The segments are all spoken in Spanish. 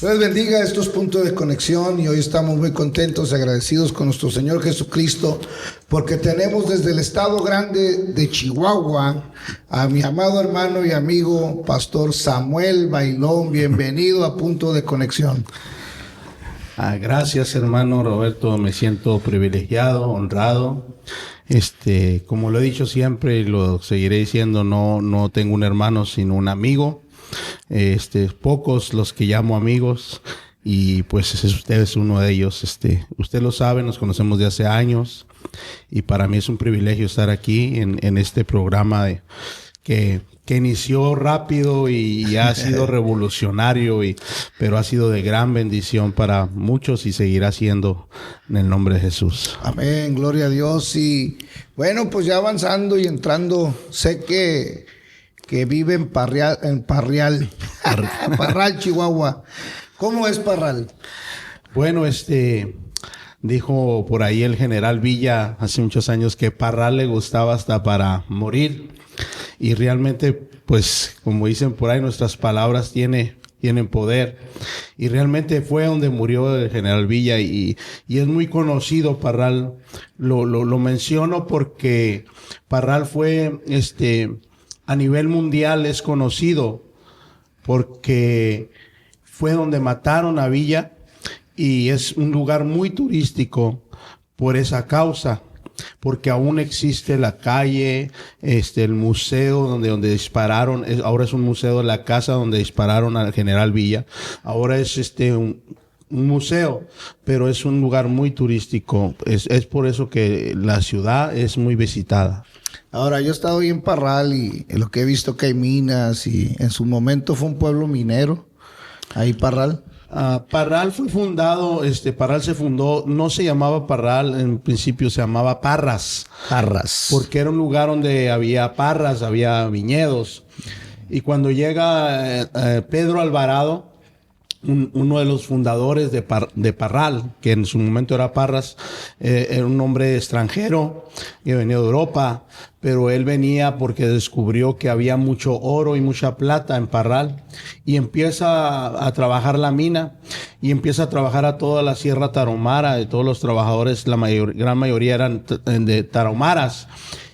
Dios bendiga estos puntos de conexión y hoy estamos muy contentos y agradecidos con nuestro Señor Jesucristo porque tenemos desde el estado grande de Chihuahua a mi amado hermano y amigo Pastor Samuel Bailón. Bienvenido a Punto de Conexión. Gracias, hermano Roberto, me siento privilegiado, honrado. Como lo he dicho siempre y lo seguiré diciendo, no tengo un hermano sino un amigo. Pocos los que llamo amigos y pues usted es uno de ellos. Usted lo sabe, nos conocemos de hace años y para mí es un privilegio estar aquí en este programa que inició rápido y ha sido revolucionario, pero ha sido de gran bendición para muchos y seguirá siendo en el nombre de Jesús. Amén, gloria a Dios. Y bueno, pues ya avanzando y entrando, sé que vive en Parral, Chihuahua. ¿Cómo es Parral? Bueno, dijo por ahí el general Villa hace muchos años que Parral le gustaba hasta para morir. Y realmente, pues, como dicen por ahí, nuestras palabras tienen poder. Y realmente fue donde murió el general Villa y es muy conocido Parral. Lo menciono porque Parral fue, a nivel mundial es conocido porque fue donde mataron a Villa y es un lugar muy turístico por esa causa. Porque aún existe la calle, el museo donde dispararon, ahora es un museo de la casa donde dispararon al general Villa. Ahora es un museo, pero es un lugar muy turístico. Es por eso que la ciudad es muy visitada. Ahora, yo he estado ahí en Parral y en lo que he visto que hay minas y en su momento fue un pueblo minero, ahí Parral. Parral fue fundado, Parral se fundó, no se llamaba Parral, en principio se llamaba Parras. Parras. Porque era un lugar donde había parras, había viñedos. Y cuando llega Pedro Alvarado, uno de los fundadores de Parral, que en su momento era Parras, era un hombre extranjero que venía de Europa, pero él venía porque descubrió que había mucho oro y mucha plata en Parral y empieza a trabajar la mina y empieza a trabajar a toda la Sierra Tarahumara. De todos los trabajadores, gran mayoría eran de tarahumaras.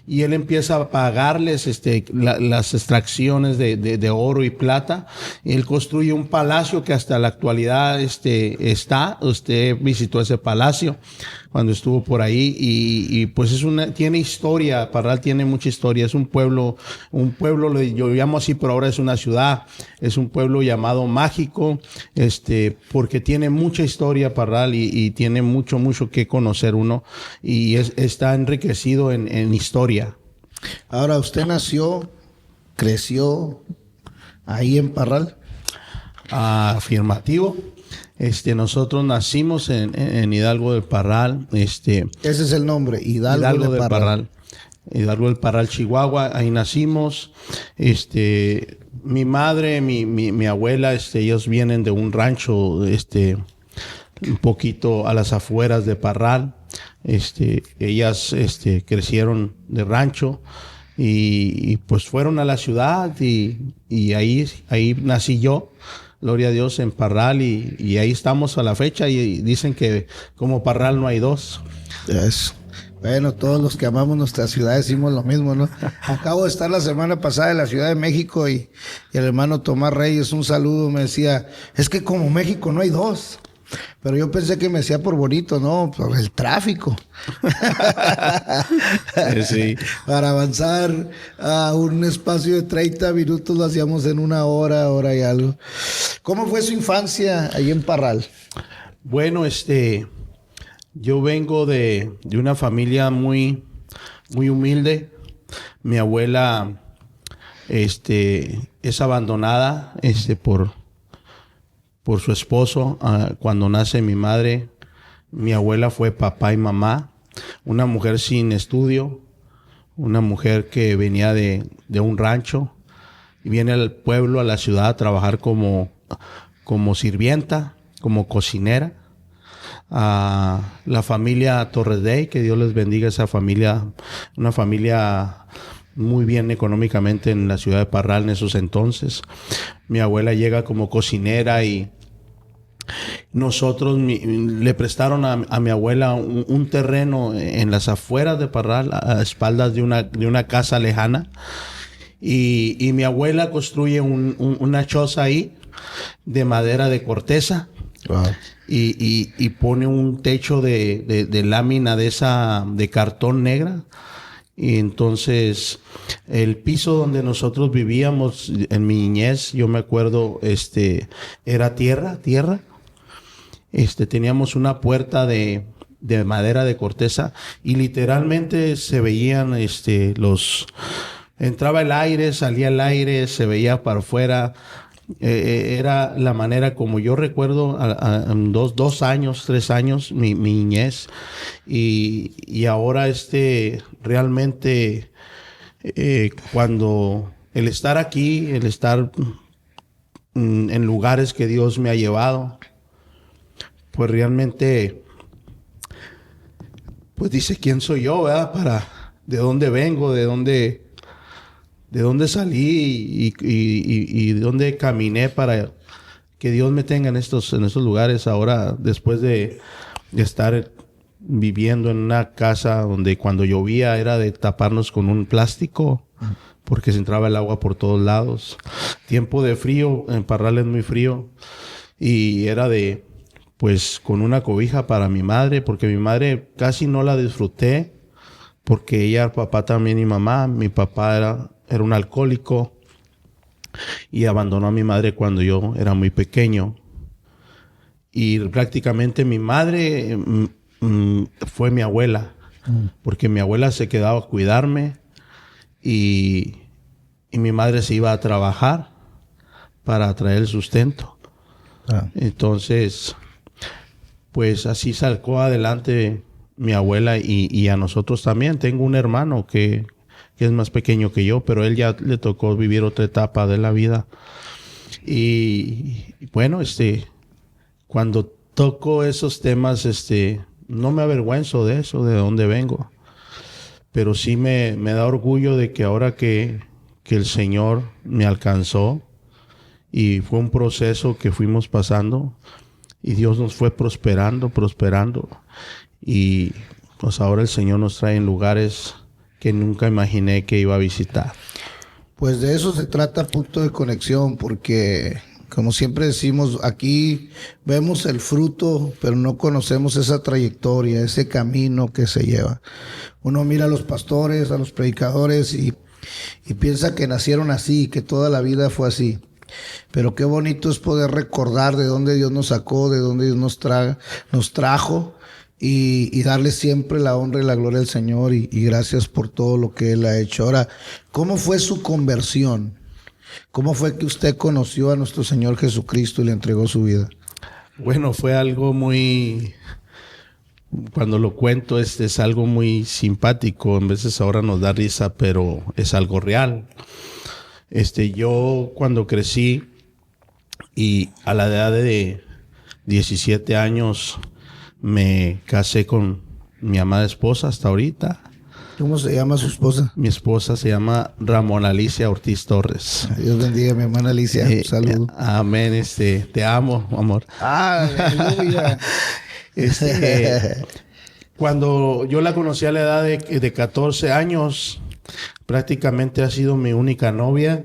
Y él empieza a pagarles las extracciones de oro y plata. Él construye un palacio que hasta la actualidad está. Usted visitó ese palacio cuando estuvo por ahí y pues tiene historia. Parral tiene mucha historia. Es un pueblo, yo llamo así, pero ahora es una ciudad. Es un pueblo llamado mágico, porque tiene mucha historia Parral y tiene mucho que conocer uno y está enriquecido en historia. Ahora, ¿usted nació, creció ahí en Parral? Afirmativo. Nosotros nacimos en Hidalgo del Parral. Ese es el nombre, Hidalgo del Parral. Hidalgo del Parral, Chihuahua. Ahí nacimos. Mi madre, mi abuela, ellos vienen de un rancho, un poquito a las afueras de Parral. Ellas crecieron de rancho y pues fueron a la ciudad y ahí nací yo, gloria a Dios, en Parral y ahí estamos a la fecha y dicen que como Parral no hay dos. Yes. Bueno, todos los que amamos nuestra ciudad decimos lo mismo, ¿no? Acabo de estar la semana pasada en la Ciudad de México y el hermano Tomás Reyes, un saludo, me decía, es que como México no hay dos. Pero yo pensé que me decía por bonito, no, por el tráfico. Sí. Para avanzar a un espacio de 30 minutos lo hacíamos en una hora y algo. ¿Cómo fue su infancia ahí en Parral? Bueno, yo vengo de una familia muy humilde. Mi abuela, es abandonada, por su esposo. Cuando nace mi madre, mi abuela fue papá y mamá, una mujer sin estudio, una mujer que venía de un rancho y viene al pueblo, a la ciudad, a trabajar como sirvienta, como cocinera. La familia Torres Day, que Dios les bendiga esa familia, una familia muy bien económicamente en la ciudad de Parral en esos entonces. Mi abuela llega como cocinera y nosotros le prestaron a mi abuela un terreno en las afueras de Parral, a espaldas de una casa lejana. Y mi abuela construye una choza ahí de madera de corteza. Wow. Y pone un techo de lámina de cartón negra. Y entonces el piso donde nosotros vivíamos en mi niñez, yo me acuerdo, era tierra. Teníamos una puerta de madera de corteza y literalmente se veían entraba el aire, salía el aire, se veía para afuera. Era la manera como yo recuerdo dos años, 3 años, mi niñez. Y ahora realmente cuando el estar aquí, el estar en lugares que Dios me ha llevado, pues realmente, pues dice quién soy yo, ¿verdad? De dónde vengo, de dónde salí y de dónde caminé para que Dios me tenga en estos lugares ahora, después de estar viviendo en una casa donde cuando llovía era de taparnos con un plástico porque se entraba el agua por todos lados. Tiempo de frío, en Parral es muy frío, y era pues con una cobija para mi madre, porque mi madre casi no la disfruté, porque ella, papá también y mamá, mi papá era un alcohólico y abandonó a mi madre cuando yo era muy pequeño. Y prácticamente mi madre fue mi abuela, porque mi abuela se quedaba a cuidarme y mi madre se iba a trabajar para traer el sustento. Entonces, pues así sacó adelante mi abuela y a nosotros también. Tengo un hermano que es más pequeño que yo, pero él ya le tocó vivir otra etapa de la vida. Y bueno, cuando toco esos temas, no me avergüenzo de eso, de dónde vengo. Pero sí me da orgullo de que ahora que el Señor me alcanzó, y fue un proceso que fuimos pasando, y Dios nos fue prosperando. Y pues ahora el Señor nos trae en lugares que nunca imaginé que iba a visitar. Pues de eso se trata Punto de Conexión, porque como siempre decimos, aquí vemos el fruto, pero no conocemos esa trayectoria, ese camino que se lleva. Uno mira a los pastores, a los predicadores y piensa que nacieron así, que toda la vida fue así. Pero qué bonito es poder recordar de dónde Dios nos sacó, de dónde Dios nos trajo, y darle siempre la honra y la gloria al Señor, y gracias por todo lo que Él ha hecho. Ahora, ¿cómo fue su conversión? ¿Cómo fue que usted conoció a nuestro Señor Jesucristo y le entregó su vida? Bueno, fue algo muy... Cuando lo cuento es algo muy simpático. En veces ahora nos da risa, pero es algo real. Yo cuando crecí y a la edad de 17 años me casé con mi amada esposa hasta ahorita. ¿Cómo se llama su esposa? Mi esposa se llama Ramón Alicia Ortiz Torres. Dios bendiga a mi hermana Alicia. Un saludo. Amén. Te amo, amor. Aleluya. Cuando yo la conocí a la edad de 14 años, prácticamente ha sido mi única novia.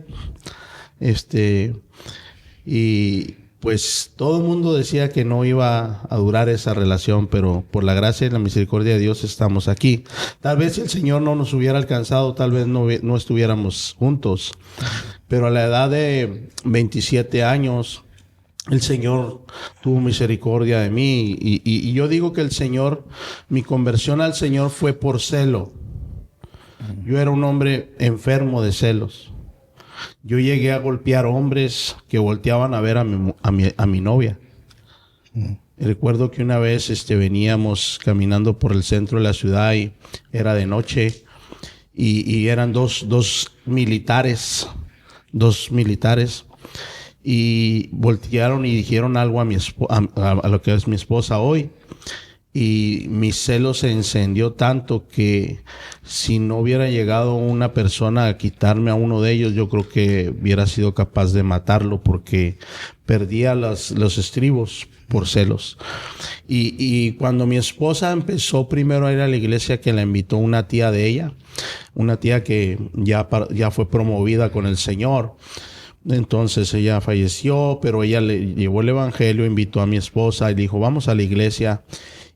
Y pues todo el mundo decía que no iba a durar esa relación, pero por la gracia y la misericordia de Dios estamos aquí. Tal vez si el Señor no nos hubiera alcanzado, tal vez no estuviéramos juntos. Pero a la edad de 27 años, el Señor tuvo misericordia de mí. Y yo digo que mi conversión al Señor fue por celo. Yo era un hombre enfermo de celos. Yo llegué a golpear hombres que volteaban a ver a mi novia. Recuerdo que una vez veníamos caminando por el centro de la ciudad y era de noche y eran dos militares y voltearon y dijeron algo a lo que es mi esposa hoy. y mi celo se encendió tanto que si no hubiera llegado una persona a quitarme a uno de ellos, yo creo que hubiera sido capaz de matarlo porque perdía los estribos por celos. Y cuando mi esposa empezó primero a ir a la iglesia, que la invitó una tía de ella, una tía que ya fue promovida con el Señor. Entonces ella falleció, pero ella le llevó el evangelio, invitó a mi esposa y le dijo, vamos a la iglesia.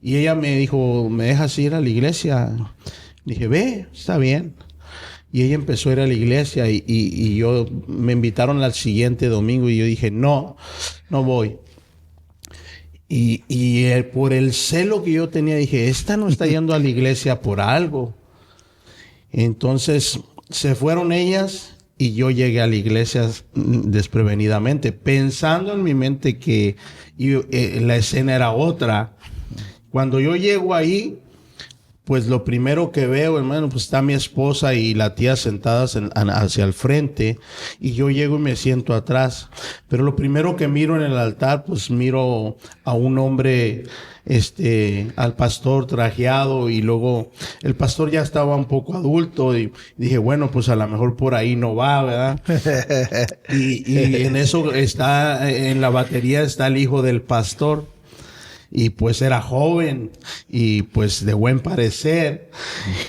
Y ella me dijo, ¿me dejas ir a la iglesia? Dije, ve, está bien. Y ella empezó a ir a la iglesia y yo me invitaron al siguiente domingo y yo dije, no voy. Por el celo que yo tenía, dije, esta no está yendo a la iglesia por algo. Entonces se fueron ellas y yo llegué a la iglesia desprevenidamente, pensando en mi mente que la escena era otra. Cuando yo llego ahí, pues lo primero que veo, hermano, pues está mi esposa y la tía sentadas hacia el frente, y yo llego y me siento atrás. Pero lo primero que miro en el altar, pues miro a un hombre, al pastor trajeado, y luego el pastor ya estaba un poco adulto y dije, bueno, pues a lo mejor por ahí no va, ¿verdad? y en eso en la batería está el hijo del pastor. Y pues era joven y pues de buen parecer.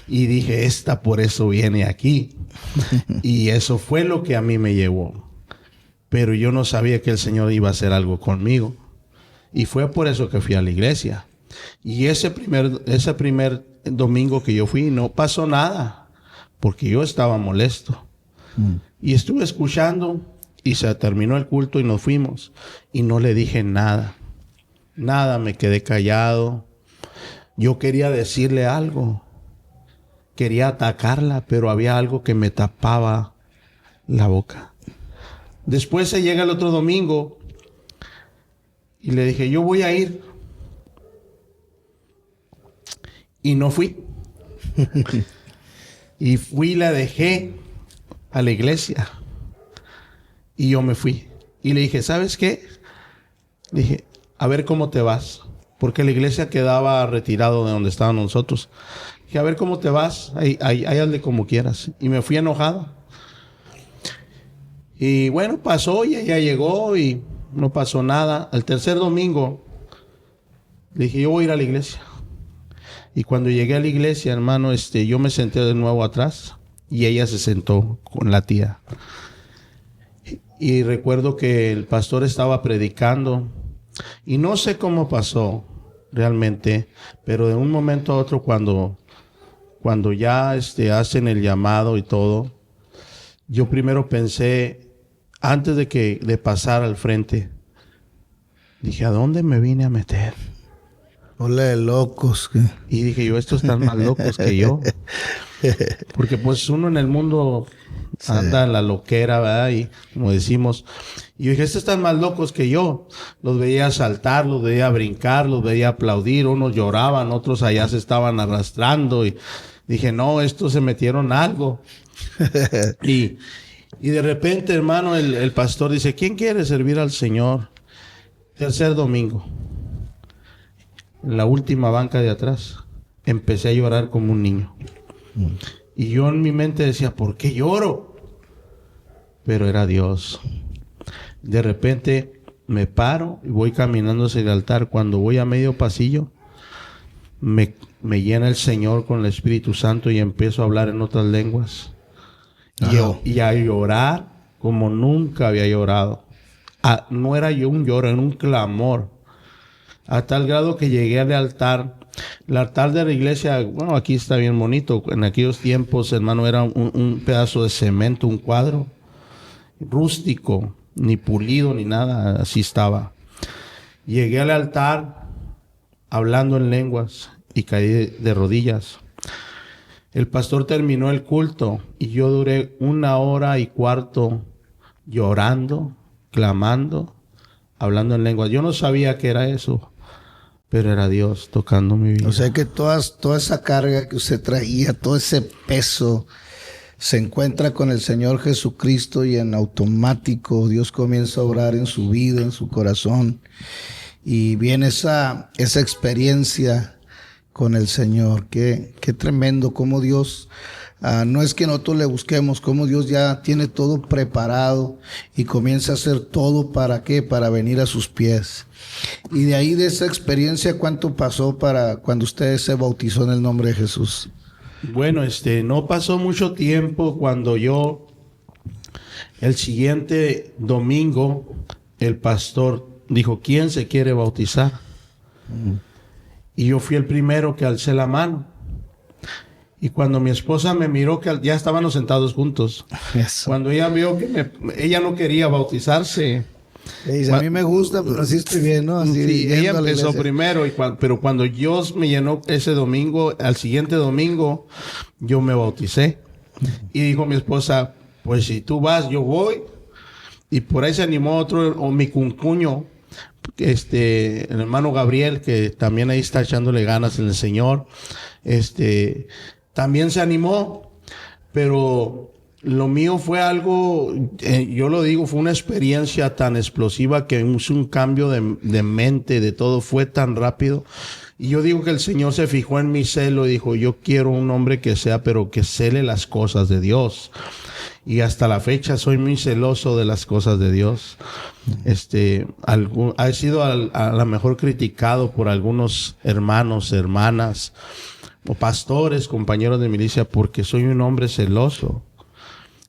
Y dije, esta por eso viene aquí. Y eso fue lo que a mí me llevó. Pero yo no sabía que el Señor iba a hacer algo conmigo. Y fue por eso que fui a la iglesia. Y ese primer domingo que yo fui, no pasó nada. Porque yo estaba molesto. Y estuve escuchando y se terminó el culto y nos fuimos. Y no le dije nada. Nada, me quedé callado. Yo quería decirle algo. Quería atacarla, pero había algo que me tapaba la boca. Después se llega el otro domingo y le dije, yo voy a ir. Y no fui. Y fui y la dejé a la iglesia. Y yo me fui. Y le dije, ¿sabes qué? Le dije, a ver cómo te vas. Porque la iglesia quedaba retirado de donde estaban nosotros. Dije, a ver cómo te vas. Ahí hazle como quieras. Y me fui enojado. Y bueno, pasó y ella llegó y no pasó nada. El tercer domingo le dije, yo voy a ir a la iglesia. Y cuando llegué a la iglesia, hermano, yo me senté de nuevo atrás y ella se sentó con la tía. Y recuerdo que el pastor estaba predicando. Y no sé cómo pasó realmente, pero de un momento a otro cuando ya hacen el llamado y todo, yo primero pensé, antes de pasar al frente, dije, ¿a dónde me vine a meter? Hola de locos. Y dije yo, estos están más locos que yo. Porque pues uno en el mundo anda en la loquera, ¿verdad? Y como decimos, y yo dije, estos están más locos que yo. Los veía saltar, los veía brincar, los veía aplaudir. Unos lloraban, otros allá se estaban arrastrando. Y dije, no, estos se metieron algo. y de repente, hermano, el pastor dice, ¿quién quiere servir al Señor? Tercer domingo. En la última banca de atrás, empecé a llorar como un niño. Y yo en mi mente decía, ¿por qué lloro? Pero era Dios. De repente me paro y voy caminando hacia el altar. Cuando voy a medio pasillo, me llena el Señor con el Espíritu Santo y empiezo a hablar en otras lenguas. Y a llorar como nunca había llorado. No era yo un lloro, era un clamor. A tal grado que llegué al altar. El altar de la iglesia, bueno, aquí está bien bonito. En aquellos tiempos, hermano, era un pedazo de cemento, un cuadro rústico, ni pulido, ni nada, así estaba. Llegué al altar hablando en lenguas y caí de rodillas. El pastor terminó el culto y yo duré 1 hora y cuarto llorando, clamando, hablando en lenguas. Yo no sabía qué era eso. Pero era Dios tocando mi vida. O sea que toda esa carga que usted traía, todo ese peso, se encuentra con el Señor Jesucristo y en automático Dios comienza a obrar en su vida, en su corazón. Y viene esa experiencia con el Señor. Qué tremendo cómo Dios, no es que nosotros le busquemos, cómo Dios ya tiene todo preparado y comienza a hacer todo ¿para qué? Para venir a sus pies. Y de ahí, de esa experiencia, ¿cuánto pasó para cuando usted se bautizó en el nombre de Jesús? Bueno, no pasó mucho tiempo cuando el siguiente domingo, el pastor dijo, ¿quién se quiere bautizar? Y yo fui el primero que alcé la mano. Y cuando mi esposa me miró, que ya estábamos sentados juntos. Eso. Cuando ella vio que ella no quería bautizarse. Dice, a mí me gusta, pero así estoy bien, ¿no? Así Sí, ella empezó iglesia primero, pero cuando Dios me llenó ese domingo, al siguiente domingo, yo me bauticé. Y dijo mi esposa, pues si tú vas, yo voy. Y por ahí se animó otro, o mi cuncuño, el hermano Gabriel, que también ahí está echándole ganas en el Señor. También se animó, pero lo mío fue algo, yo lo digo, fue una experiencia tan explosiva que hizo un cambio de mente, de todo, fue tan rápido. Y yo digo que el Señor se fijó en mi celo y dijo, yo quiero un hombre que sea, pero que cele las cosas de Dios. Y hasta la fecha soy muy celoso de las cosas de Dios. Ha sido a lo mejor criticado por algunos hermanos, hermanas, o pastores, compañeros de milicia, porque soy un hombre celoso.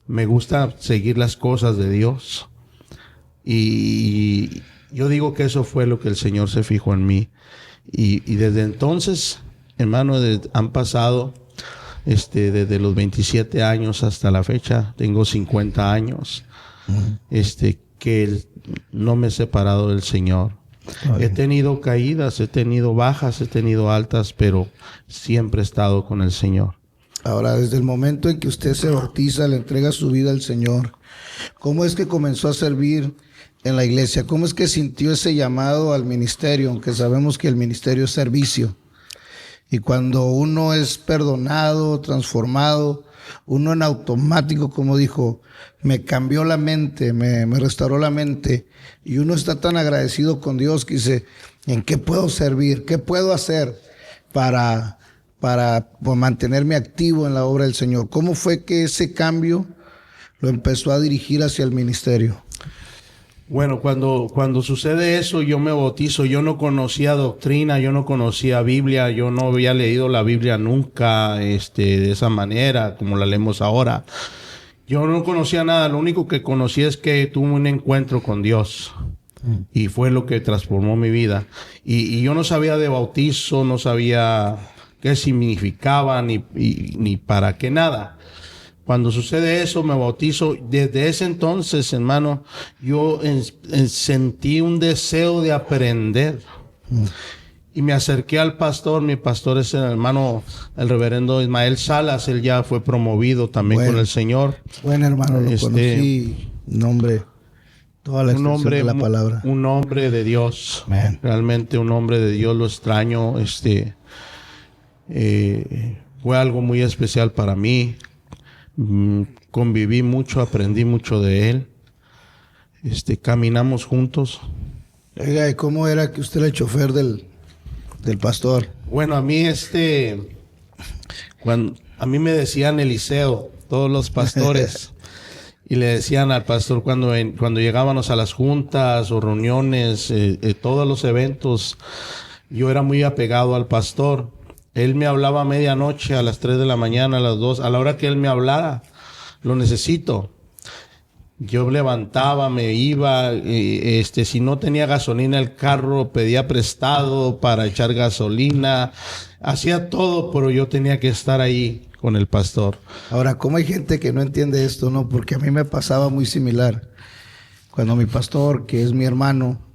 Me gusta seguir las cosas de Dios. Y yo digo que eso fue lo que el Señor se fijó en mí. Y desde entonces, hermano, han pasado, desde los 27 años hasta la fecha, tengo 50 años, que no me he separado del Señor. He tenido caídas, he tenido bajas, he tenido altas, pero siempre he estado con el Señor. Ahora, desde el momento en que usted se bautiza, le entrega su vida al Señor, ¿cómo es que comenzó a servir en la iglesia? ¿Cómo es que sintió ese llamado al ministerio? Aunque sabemos que el ministerio es servicio. Y cuando uno es perdonado, transformado, uno en automático, como dijo, me cambió la mente, me restauró la mente. Y uno está tan agradecido con Dios que dice, ¿en qué puedo servir? ¿Qué puedo hacer para mantenerme activo en la obra del Señor? ¿Cómo fue que ese cambio lo empezó a dirigir hacia el ministerio? Bueno, cuando sucede eso, yo me bautizo. Yo no conocía doctrina, yo no conocía Biblia, yo no había leído la Biblia nunca, de esa manera, como la leemos ahora. Yo no conocía nada, lo único que conocí es que tuve un encuentro con Dios. Y fue lo que transformó mi vida. Y yo no sabía de bautizo, no sabía qué significaba, ni para qué nada. Cuando sucede eso, me bautizo. Desde ese entonces, hermano, yo sentí un deseo de aprender. Y me acerqué al pastor. Mi pastor es el reverendo Ismael Salas. Él ya fue promovido también con el Señor. Buen hermano, lo conocí. Nombre, toda la extensión de la palabra. Un hombre de Dios. Man. Realmente un hombre de Dios, lo extraño. Fue algo muy especial para mí. Conviví mucho, aprendí mucho de él. Caminamos juntos. Oiga, ¿y cómo era que usted era el chofer del pastor? Bueno, a mí a mí me decían Eliseo, todos los pastores, y le decían al pastor cuando llegábamos a las juntas o reuniones, todos los eventos, yo era muy apegado al pastor. Él me hablaba a medianoche, a las 3 de la mañana, a las 2, a la hora que él me hablara, lo necesito. Yo levantaba, me iba, si no tenía gasolina el carro, pedía prestado para echar gasolina, hacía todo, pero yo tenía que estar ahí con el pastor. Ahora, ¿cómo hay gente que no entiende esto, no? Porque a mí me pasaba muy similar. Cuando mi pastor, que es mi hermano,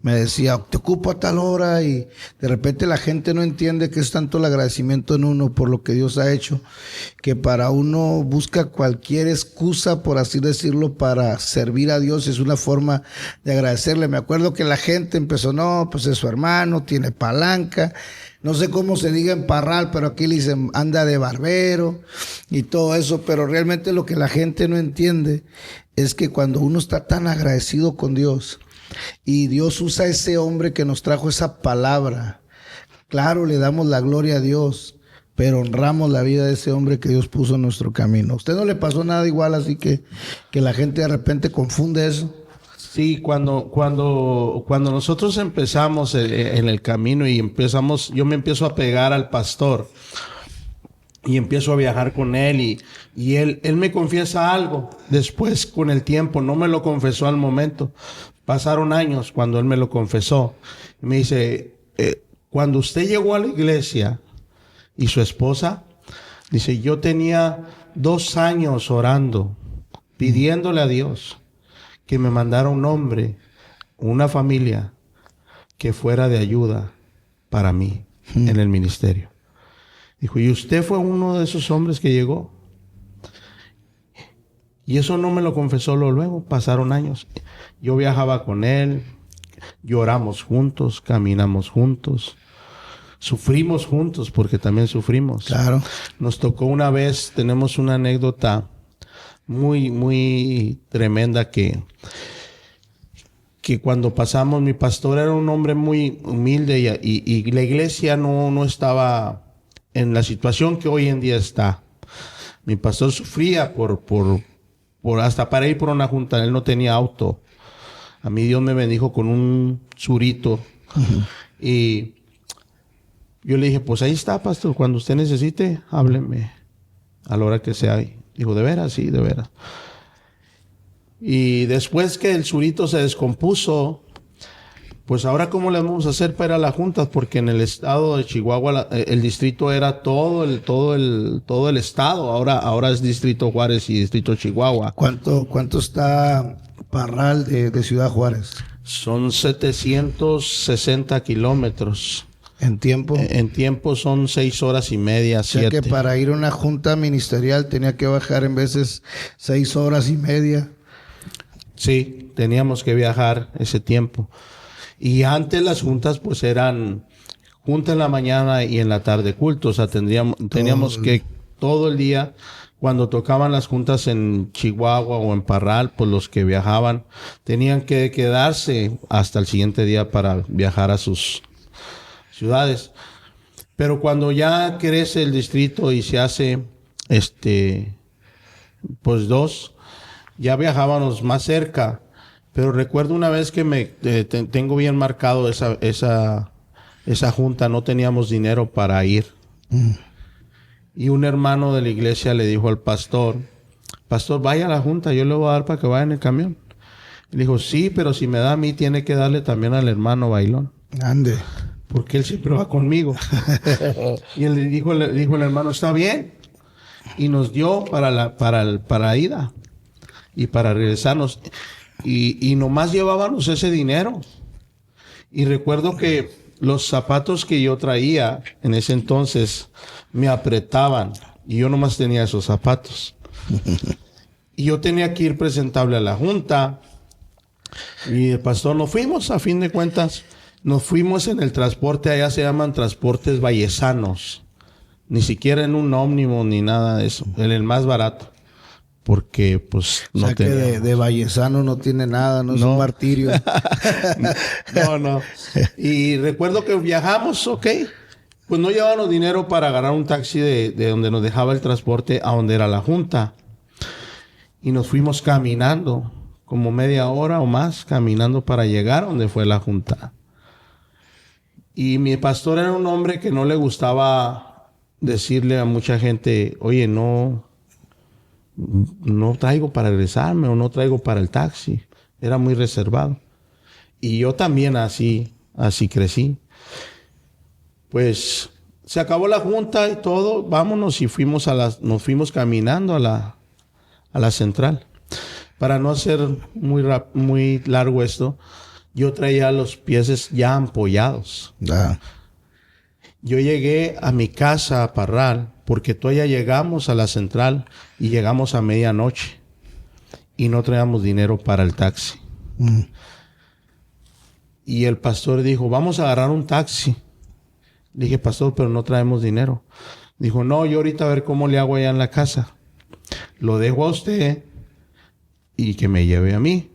me decía, te ocupo a tal hora, y de repente la gente no entiende que es tanto el agradecimiento en uno por lo que Dios ha hecho, que para uno busca cualquier excusa, por así decirlo, para servir a Dios. Es una forma de agradecerle. Me acuerdo que la gente empezó, no, pues es su hermano, tiene palanca, no sé cómo se diga en Parral, pero aquí le dicen anda de barbero y todo eso. Pero realmente lo que la gente no entiende es que cuando uno está tan agradecido con Dios, y Dios usa a ese hombre que nos trajo esa palabra Claro, le damos la gloria a Dios, pero honramos la vida de ese hombre que Dios puso en nuestro camino. ¿A usted no le pasó nada igual, así que la gente de repente confunde eso? Sí, cuando nosotros empezamos en el camino y yo me empiezo a pegar al pastor y empiezo a viajar con él y él me confiesa algo. Después, con el tiempo, no me lo confesó al momento. Pasaron años cuando él me lo confesó. Me dice, cuando usted llegó a la iglesia y su esposa, dice, yo tenía 2 años orando, pidiéndole a Dios que me mandara un hombre, una familia que fuera de ayuda para mí en el ministerio. Dijo, y usted fue uno de esos hombres que llegó. Y eso no me lo confesó luego, pasaron años. Yo viajaba con él, lloramos juntos, caminamos juntos, sufrimos juntos porque también sufrimos. Claro. Nos tocó una vez, tenemos una anécdota muy, muy tremenda que cuando pasamos, mi pastor era un hombre muy humilde y la iglesia no estaba en la situación que hoy en día está. Mi pastor sufría por hasta para ir por una junta, él no tenía auto. A mí Dios me bendijo con un surito. Y yo le dije, pues ahí está, pastor, cuando usted necesite, hábleme a la hora que sea. Dijo, ¿de veras? Sí, de veras. Y después que el surito se descompuso, pues ahora cómo le vamos a hacer para ir a la junta, porque en el estado de Chihuahua el distrito era todo el estado, ahora es Distrito Juárez y Distrito Chihuahua. ¿Cuánto está Parral de Ciudad Juárez? Son 760 kilómetros. ¿En tiempo? En tiempo son 6 horas y media, 7. O sea que para ir a una junta ministerial tenía que bajar en veces 6 horas y media. Sí, teníamos que viajar ese tiempo. Y antes las juntas pues eran junta en la mañana y en la tarde culto. O sea, teníamos que todo el día, cuando tocaban las juntas en Chihuahua o en Parral, pues los que viajaban tenían que quedarse hasta el siguiente día para viajar a sus ciudades. Pero cuando ya crece el distrito y se hace pues 2, ya viajábamos más cerca. Pero recuerdo una vez que tengo bien marcado esa junta, no teníamos dinero para ir. Y un hermano de la iglesia le dijo al pastor, vaya a la junta, yo le voy a dar para que vaya en el camión. Y le dijo, sí, pero si me da a mí, tiene que darle también al hermano Bailón. Ande. Porque él siempre va conmigo. Y él le dijo el hermano, está bien. Y nos dio para ida y para regresarnos. Y nomás llevábamos ese dinero. Y recuerdo que los zapatos que yo traía en ese entonces me apretaban. Y yo nomás tenía esos zapatos. Y yo tenía que ir presentable a la junta. Y el pastor, nos fuimos, a fin de cuentas, nos fuimos en el transporte. Allá se llaman transportes vallesanos. Ni siquiera en un ómnibus ni nada de eso. En el más barato. Porque pues no tenía. O sea que de vallesano no tiene nada, no es un martirio. No. Y recuerdo que viajamos, pues no llevábamos dinero para agarrar un taxi de donde nos dejaba el transporte a donde era la junta. Y nos fuimos caminando, como media hora o más, caminando para llegar a donde fue la junta. Y mi pastor era un hombre que no le gustaba decirle a mucha gente, oye, no traigo para regresarme o no traigo para el taxi. Era muy reservado. Y yo también así crecí. Pues se acabó la junta y todo, vámonos y nos fuimos caminando a la central. Para no hacer muy largo esto, yo traía los pies ya ampollados. Yo llegué a mi casa a Parral porque todavía llegamos a la central y llegamos a medianoche y no traíamos dinero para el taxi. Y el pastor dijo, vamos a agarrar un taxi. Le dije, pastor, pero no traemos dinero. Dijo, no, yo ahorita a ver cómo le hago allá en la casa. Lo dejo a usted y que me lleve a mí.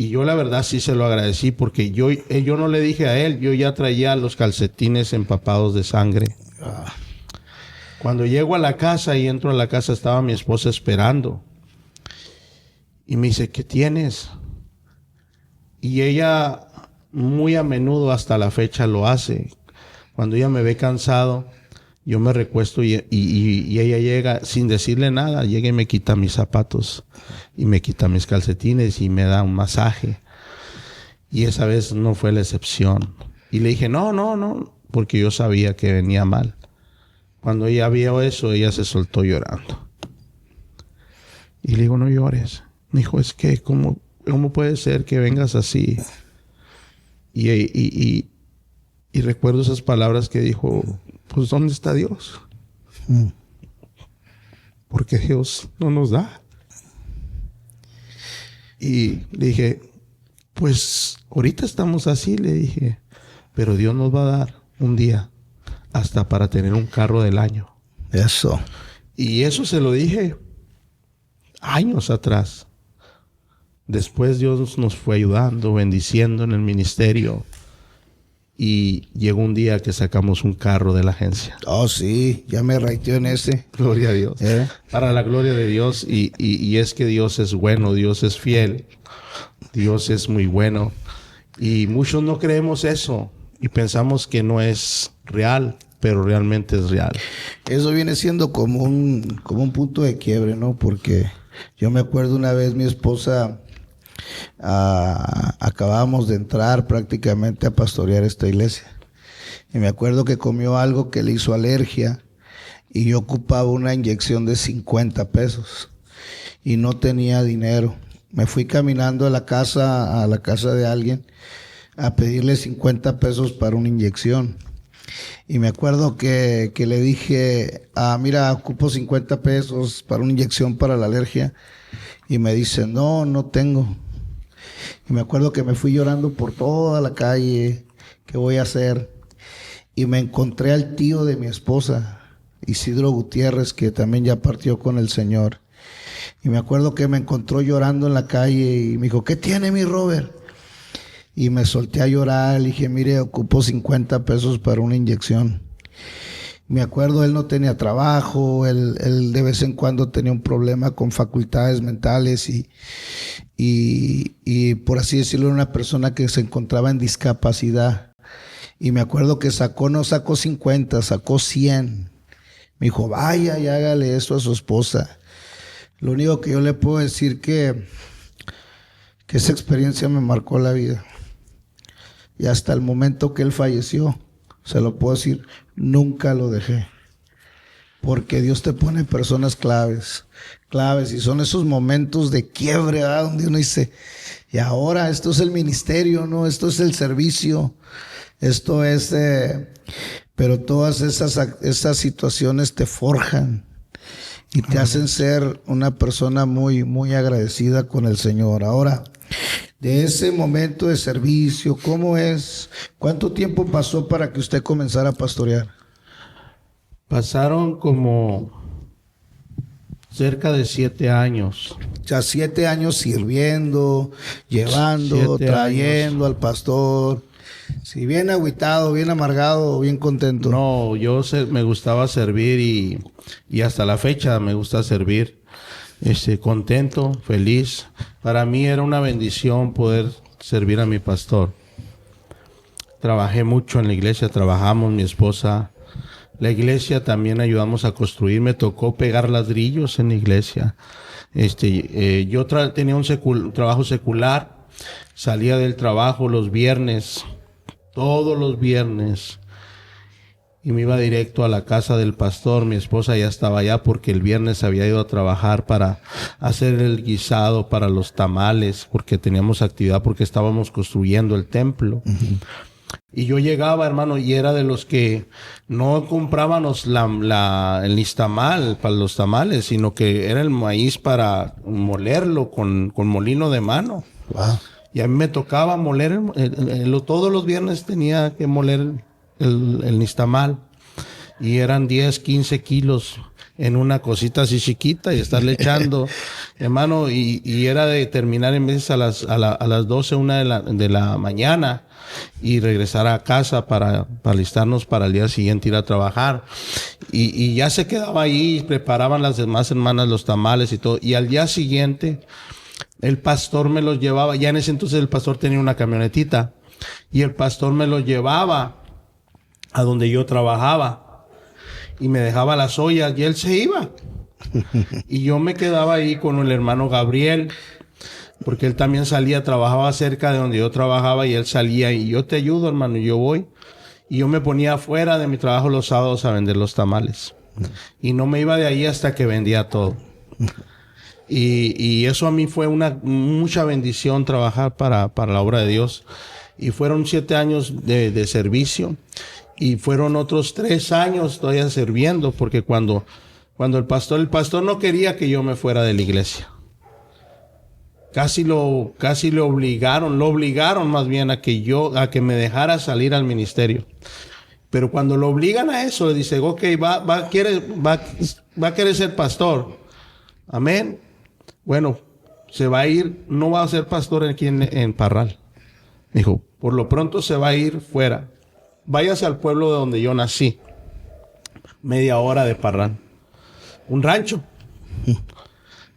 Y yo la verdad sí se lo agradecí porque yo no le dije a él, yo ya traía los calcetines empapados de sangre. Cuando llego a la casa y entro a la casa, estaba mi esposa esperando. Y me dice, ¿qué tienes? Y ella muy a menudo hasta la fecha lo hace. Cuando ella me ve cansado, yo me recuesto y ella llega sin decirle nada, llega y me quita mis zapatos y me quita mis calcetines y me da un masaje. Y esa vez no fue la excepción. Y le dije, no, porque yo sabía que venía mal. Cuando ella vio eso, ella se soltó llorando. Y le digo, no llores. Me dijo, es que, ¿cómo puede ser que vengas así? Y recuerdo esas palabras que dijo, pues, ¿dónde está Dios? Porque Dios no nos da. Y le dije, pues, ahorita estamos así, le dije, pero Dios nos va a dar un día hasta para tener un carro del año. Eso. Y eso se lo dije años atrás. Después Dios nos fue ayudando, bendiciendo en el ministerio. Y llegó un día que sacamos un carro de la agencia. Oh, sí, ya me raiteó en ese. Gloria a Dios. Para la gloria de Dios. Y es que Dios es bueno, Dios es fiel. Dios es muy bueno. Y muchos no creemos eso. Y pensamos que no es real, pero realmente es real. Eso viene siendo como un punto de quiebre, ¿no? Porque yo me acuerdo una vez mi esposa... acabábamos de entrar prácticamente a pastorear esta iglesia y me acuerdo que comió algo que le hizo alergia y yo ocupaba una inyección de 50 pesos y no tenía dinero. Me fui caminando a la casa de alguien a pedirle 50 pesos para una inyección y me acuerdo que le dije, mira, ocupo 50 pesos para una inyección para la alergia, y me dice, no tengo. Y me acuerdo que me fui llorando por toda la calle, ¿qué voy a hacer? Y me encontré al tío de mi esposa, Isidro Gutiérrez, que también ya partió con el Señor. Y me acuerdo que me encontró llorando en la calle y me dijo, ¿qué tiene mi Robert? Y me solté a llorar, le dije, mire, ocupo 50 pesos para una inyección. Me acuerdo, él no tenía trabajo, él de vez en cuando tenía un problema con facultades mentales y por así decirlo, era una persona que se encontraba en discapacidad. Y me acuerdo que no sacó 50, sacó 100. Me dijo, vaya y hágale eso a su esposa. Lo único que yo le puedo decir que esa experiencia me marcó la vida. Y hasta el momento que él falleció, se lo puedo decir, nunca lo dejé. Porque Dios te pone personas claves. Y son esos momentos de quiebre, ¿verdad? Donde uno dice, y ahora esto es el ministerio, ¿no? Esto es el servicio. Esto es... pero todas esas situaciones te forjan y te hacen ser una persona muy, muy agradecida con el Señor. Ahora, de ese momento de servicio, ¿cómo es? ¿Cuánto tiempo pasó para que usted comenzara a pastorear? Pasaron como cerca de 7 años. O sea, 7 años sirviendo, llevando, trayendo al pastor. Si bien agüitado, bien amargado, bien contento. No, me gustaba servir y hasta la fecha me gusta servir. Contento, feliz. Para mí era una bendición poder servir a mi pastor. Trabajé mucho en la iglesia, trabajamos, mi esposa. La iglesia también ayudamos a construir. Me tocó pegar ladrillos en la iglesia. Yo tenía un trabajo secular. Salía del trabajo los viernes, todos los viernes, y me iba directo a la casa del pastor. Mi esposa ya estaba allá porque el viernes había ido a trabajar para hacer el guisado para los tamales, porque teníamos actividad, porque estábamos construyendo el templo. Uh-huh. Y yo llegaba, hermano, y era de los que no comprábamos el nixtamal para los tamales, sino que era el maíz para molerlo con molino de mano. Wow. Y a mí me tocaba moler, todos los viernes tenía que moler el nixtamal. Y eran 10, 15 kilos en una cosita así chiquita y estarle echando, hermano, y era de terminar en veces a las 12, 1 de la mañana y regresar a casa para alistarnos para el día siguiente ir a trabajar. Y ya se quedaba ahí, preparaban las demás hermanas los tamales y todo. Y al día siguiente, el pastor me los llevaba. Ya en ese entonces el pastor tenía una camionetita. Y el pastor me los llevaba a donde yo trabajaba. Y me dejaba las ollas y él se iba. Y yo me quedaba ahí con el hermano Gabriel. Porque él también salía, trabajaba cerca de donde yo trabajaba y él salía y yo te ayudo, hermano, y yo voy. Y yo me ponía afuera de mi trabajo los sábados a vender los tamales. Y no me iba de ahí hasta que vendía todo. Y eso a mí fue mucha bendición trabajar para la obra de Dios. Y fueron 7 años de servicio. Y fueron otros 3 años todavía sirviendo. Porque cuando el pastor no quería que yo me fuera de la iglesia. Casi lo obligaron más bien a que me dejara salir al ministerio. Pero cuando lo obligan a eso, le dice, ok, va a querer ser pastor. Amén. Bueno, se va a ir, no va a ser pastor aquí en Parral. Dijo, por lo pronto se va a ir fuera. Váyase al pueblo de donde yo nací. Media hora de Parral. Un rancho.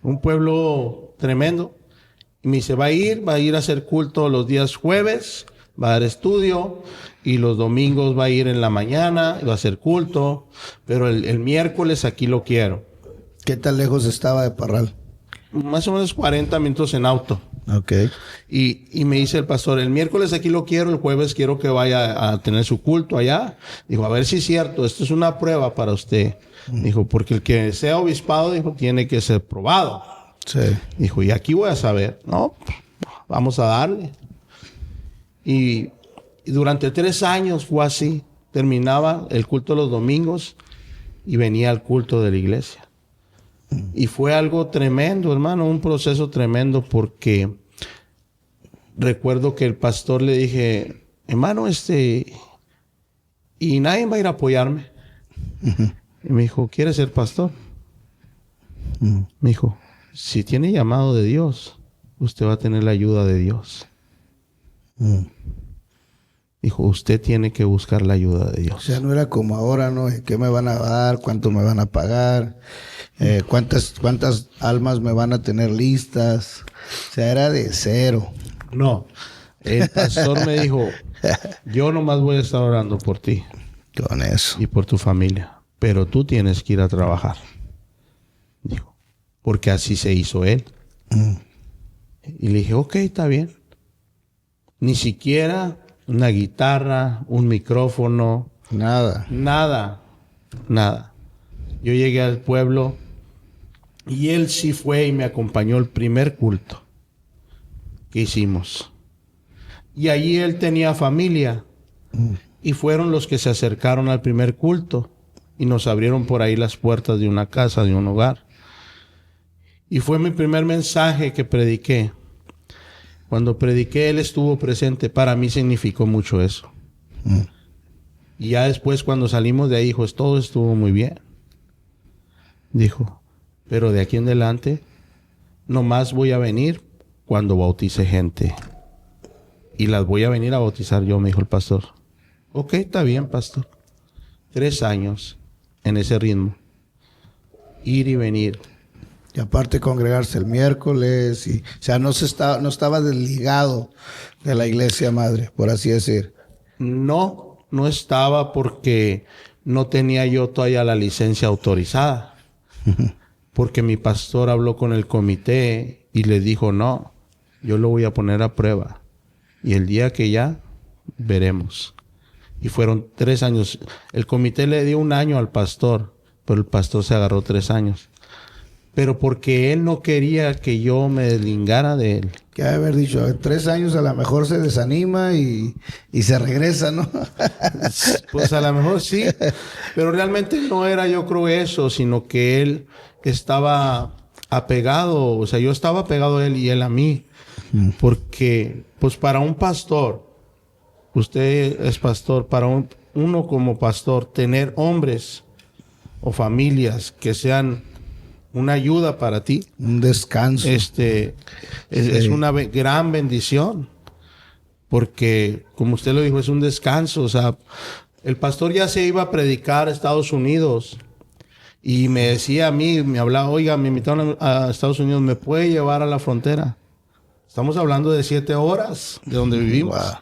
Un pueblo tremendo. Y me dice, va a ir a hacer culto los días jueves, va a dar estudio, y los domingos va a ir en la mañana, va a hacer culto, pero el miércoles aquí lo quiero. ¿Qué tan lejos estaba de Parral? Más o menos 40 minutos en auto. Okay. Y me dice el pastor, el miércoles aquí lo quiero, el jueves quiero que vaya a tener su culto allá. Dijo, a ver si es cierto, esto es una prueba para usted. Dijo, porque el que sea obispado, dijo, tiene que ser probado. Sí. Dijo, y aquí voy a saber. No, vamos a darle. Y durante 3 años fue así. Terminaba el culto los domingos y venía al culto de la iglesia. Y fue algo tremendo, hermano, un proceso tremendo, porque recuerdo que el pastor le dije, hermano, y nadie va a ir a apoyarme. Y me dijo, ¿quieres ser pastor? Me dijo, si tiene llamado de Dios, usted va a tener la ayuda de Dios. Dijo, usted tiene que buscar la ayuda de Dios. O sea, no era como ahora, ¿no? ¿Qué me van a dar? ¿Cuánto me van a pagar? ¿Cuántas almas me van a tener listas? O sea, era de cero. No. El pastor me dijo, yo nomás voy a estar orando por ti. Con eso. Y por tu familia. Pero tú tienes que ir a trabajar. Dijo. Porque así se hizo él. Y le dije, ok, está bien. Ni siquiera una guitarra, un micrófono. Nada. Nada. Yo llegué al pueblo y él sí fue y me acompañó el primer culto que hicimos. Y allí él tenía familia. Y fueron los que se acercaron al primer culto y nos abrieron por ahí las puertas de una casa, de un hogar. Y fue mi primer mensaje que prediqué. Cuando prediqué, él estuvo presente. Para mí significó mucho eso. Y ya después, cuando salimos de ahí, dijo, todo estuvo muy bien. Dijo, pero de aquí en adelante, nomás voy a venir cuando bautice gente. Y las voy a venir a bautizar yo, me dijo el pastor. Ok, está bien, pastor. 3 años en ese ritmo. Ir y venir. Y aparte congregarse el miércoles. O sea, no estaba desligado de la iglesia madre, por así decir. No estaba porque no tenía yo todavía la licencia autorizada. Porque mi pastor habló con el comité y le dijo, no, yo lo voy a poner a prueba. Y el día que ya, veremos. Y fueron 3 años. El comité le dio 1 año al pastor, pero el pastor se agarró 3 años. Pero porque él no quería que yo me deslingara de él. Que haber dicho, 3 años a lo mejor se desanima y se regresa, ¿no? Pues a lo mejor sí. Pero realmente no era, yo creo, eso, sino que él estaba apegado. O sea, yo estaba apegado a él y él a mí. Porque, pues para un pastor, usted es pastor, para uno como pastor, tener hombres o familias que sean una ayuda para ti, Un descanso. es una gran bendición. Porque, como usted lo dijo, es un descanso. O sea, el pastor ya se iba a predicar a Estados Unidos. Y me decía a mí, me hablaba, oiga, me invitaron a Estados Unidos, ¿me puede llevar a la frontera? Estamos hablando de 7 horas de donde vivimos. Wow.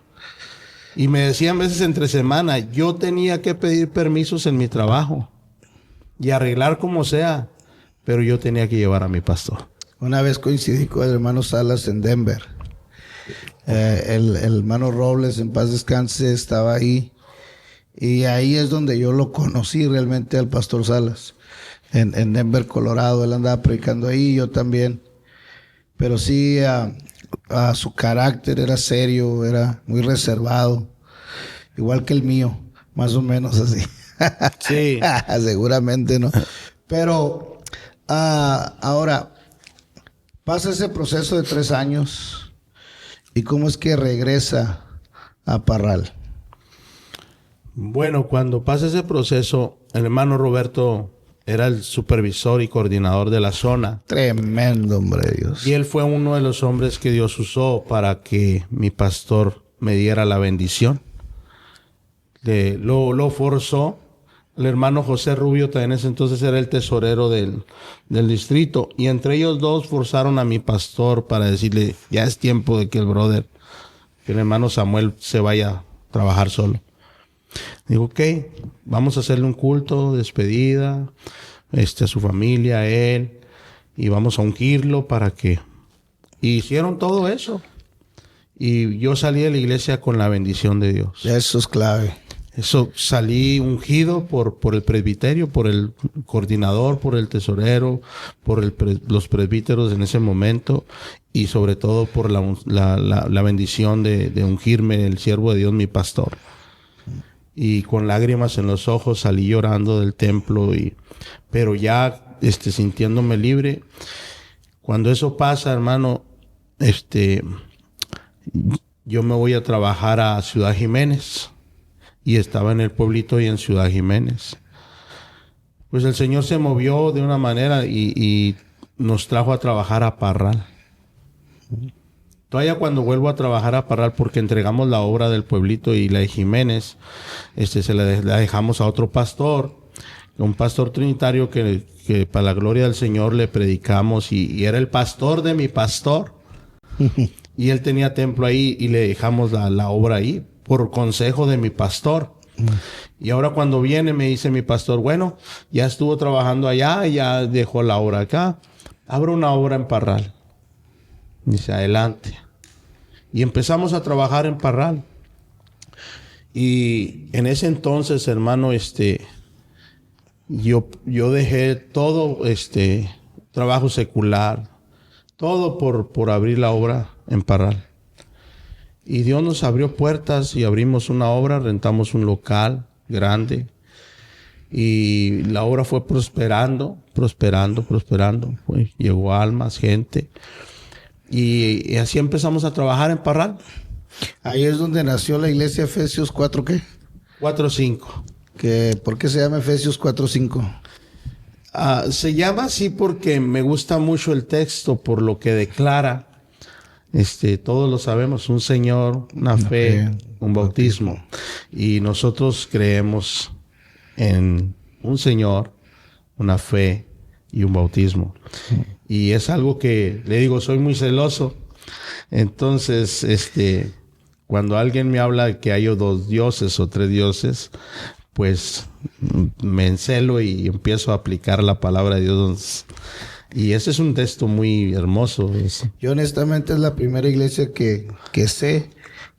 Y me decían veces entre semana, yo tenía que pedir permisos en mi trabajo y arreglar como sea, pero yo tenía que llevar a mi pastor. Una vez coincidí con el hermano Salas en Denver. El hermano Robles, en paz descanse, estaba ahí. Y ahí es donde yo lo conocí realmente al pastor Salas. En Denver, Colorado. Él andaba predicando ahí, yo también. Pero sí, a su carácter era serio, era muy reservado. Igual que el mío, más o menos así. Sí. Seguramente, ¿no? Pero ahora, pasa ese proceso de 3 años. ¿Y cómo es que regresa a Parral? Bueno, cuando pasa ese proceso, el hermano Roberto era el supervisor y coordinador de la zona. Tremendo, hombre de Dios. Y él fue uno de los hombres que Dios usó para que mi pastor me diera la bendición. Lo forzó. El hermano José Rubio también en ese entonces era el tesorero del distrito. Y entre ellos dos forzaron a mi pastor para decirle, ya es tiempo de que que el hermano Samuel se vaya a trabajar solo. Digo, ok, vamos a hacerle un culto, despedida, a su familia, a él, y vamos a ungirlo para que... Y hicieron todo eso. Y yo salí de la iglesia con la bendición de Dios. Eso es clave. Eso, salí ungido por el presbiterio, por el coordinador, por el tesorero, por los presbíteros en ese momento, y sobre todo por la bendición de ungirme el siervo de Dios, mi pastor. Y con lágrimas en los ojos salí llorando del templo, pero ya sintiéndome libre. Cuando eso pasa, hermano, yo me voy a trabajar a Ciudad Jiménez. Y estaba en el pueblito y en Ciudad Jiménez. Pues el Señor se movió de una manera y nos trajo a trabajar a Parral. Todavía cuando vuelvo a trabajar a Parral, porque entregamos la obra del pueblito y la de Jiménez, se la dejamos a otro pastor, un pastor trinitario que para la gloria del Señor le predicamos y era el pastor de mi pastor. Y él tenía templo ahí y le dejamos la obra ahí por consejo de mi pastor. Y ahora cuando viene me dice mi pastor, bueno, ya estuvo trabajando allá y ya dejó la obra acá. Abro una obra en Parral. Dice, adelante. Y empezamos a trabajar en Parral. Y en ese entonces, hermano, yo dejé todo trabajo secular, todo por abrir la obra en Parral. Y Dios nos abrió puertas y abrimos una obra, rentamos un local grande. Y la obra fue prosperando. Pues, llegó almas, gente. Y así empezamos a trabajar en Parral. Ahí es donde nació la iglesia Efesios 4, ¿qué? 4:5. ¿Por qué se llama Efesios 4:5? Se llama así porque me gusta mucho el texto, por lo que declara. Todos lo sabemos, un Señor, una fe, un bautismo. Y nosotros creemos en un Señor, una fe y un bautismo. Y es algo que, le digo, soy muy celoso. Entonces, cuando alguien me habla de que hay 2 dioses o 3 dioses, pues me encelo y empiezo a aplicar la palabra de Dios. Y ese es un texto muy hermoso. Yo honestamente es la primera iglesia que sé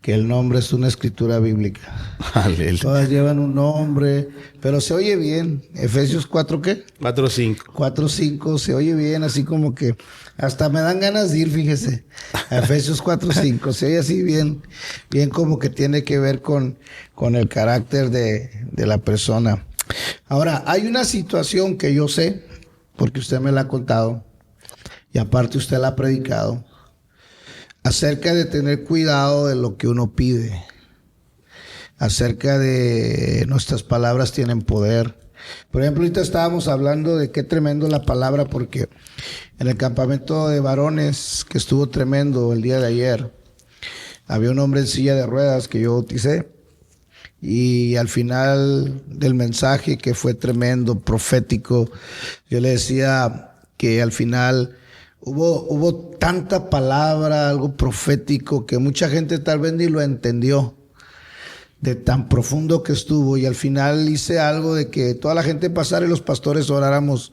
que el nombre es una escritura bíblica. Aleluya. Todas llevan un nombre, pero se oye bien. Efesios 4, ¿qué? 4:5. 4:5, se oye bien, así como que hasta me dan ganas de ir, fíjese. Efesios 4:5, se oye así bien como que tiene que ver con el carácter de la persona. Ahora, hay una situación que yo sé, porque usted me la ha contado, y aparte usted la ha predicado, acerca de tener cuidado de lo que uno pide, acerca de nuestras palabras tienen poder, Por ejemplo, ahorita estábamos hablando de qué tremendo la palabra, porque en el campamento de varones, que estuvo tremendo el día de ayer, había un hombre en silla de ruedas que yo bauticé. Y al final del mensaje, que fue tremendo, profético, yo le decía que al final hubo tanta palabra, algo profético, que mucha gente tal vez ni lo entendió, de tan profundo que estuvo. Y al final hice algo de que toda la gente pasara y los pastores oráramos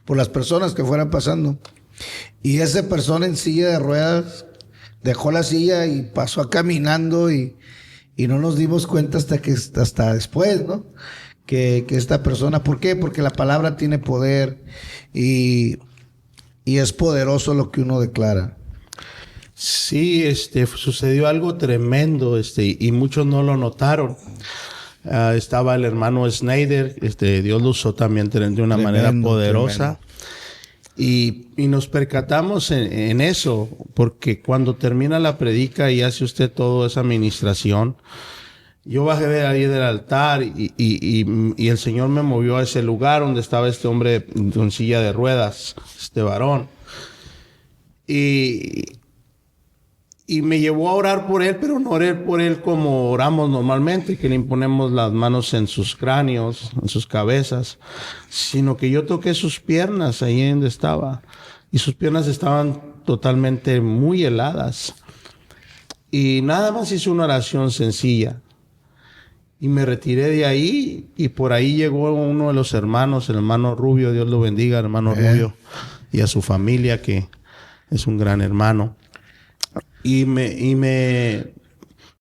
por las personas que fueran pasando. Y esa persona en silla de ruedas dejó la silla y pasó caminando, y no nos dimos cuenta hasta después, ¿no? Que esta persona, ¿por qué? Porque la palabra tiene poder, y es poderoso lo que uno declara. Sí, sucedió algo tremendo, y muchos no lo notaron. Estaba el hermano Snyder, Dios lo usó también de una manera poderosa. Y nos percatamos en eso, porque cuando termina la predica y hace usted toda esa administración, yo bajé de ahí del altar y el Señor me movió a ese lugar donde estaba este hombre con silla de ruedas, este varón. Y me llevó a orar por él, pero no oré por él como oramos normalmente, que le imponemos las manos en sus cráneos, en sus cabezas, sino que yo toqué sus piernas ahí donde estaba, y sus piernas estaban totalmente muy heladas. Y nada más hice una oración sencilla. Y me retiré de ahí, y por ahí llegó uno de los hermanos, el hermano Rubio, Dios lo bendiga, hermano Rubio, y a su familia, que es un gran hermano. Y me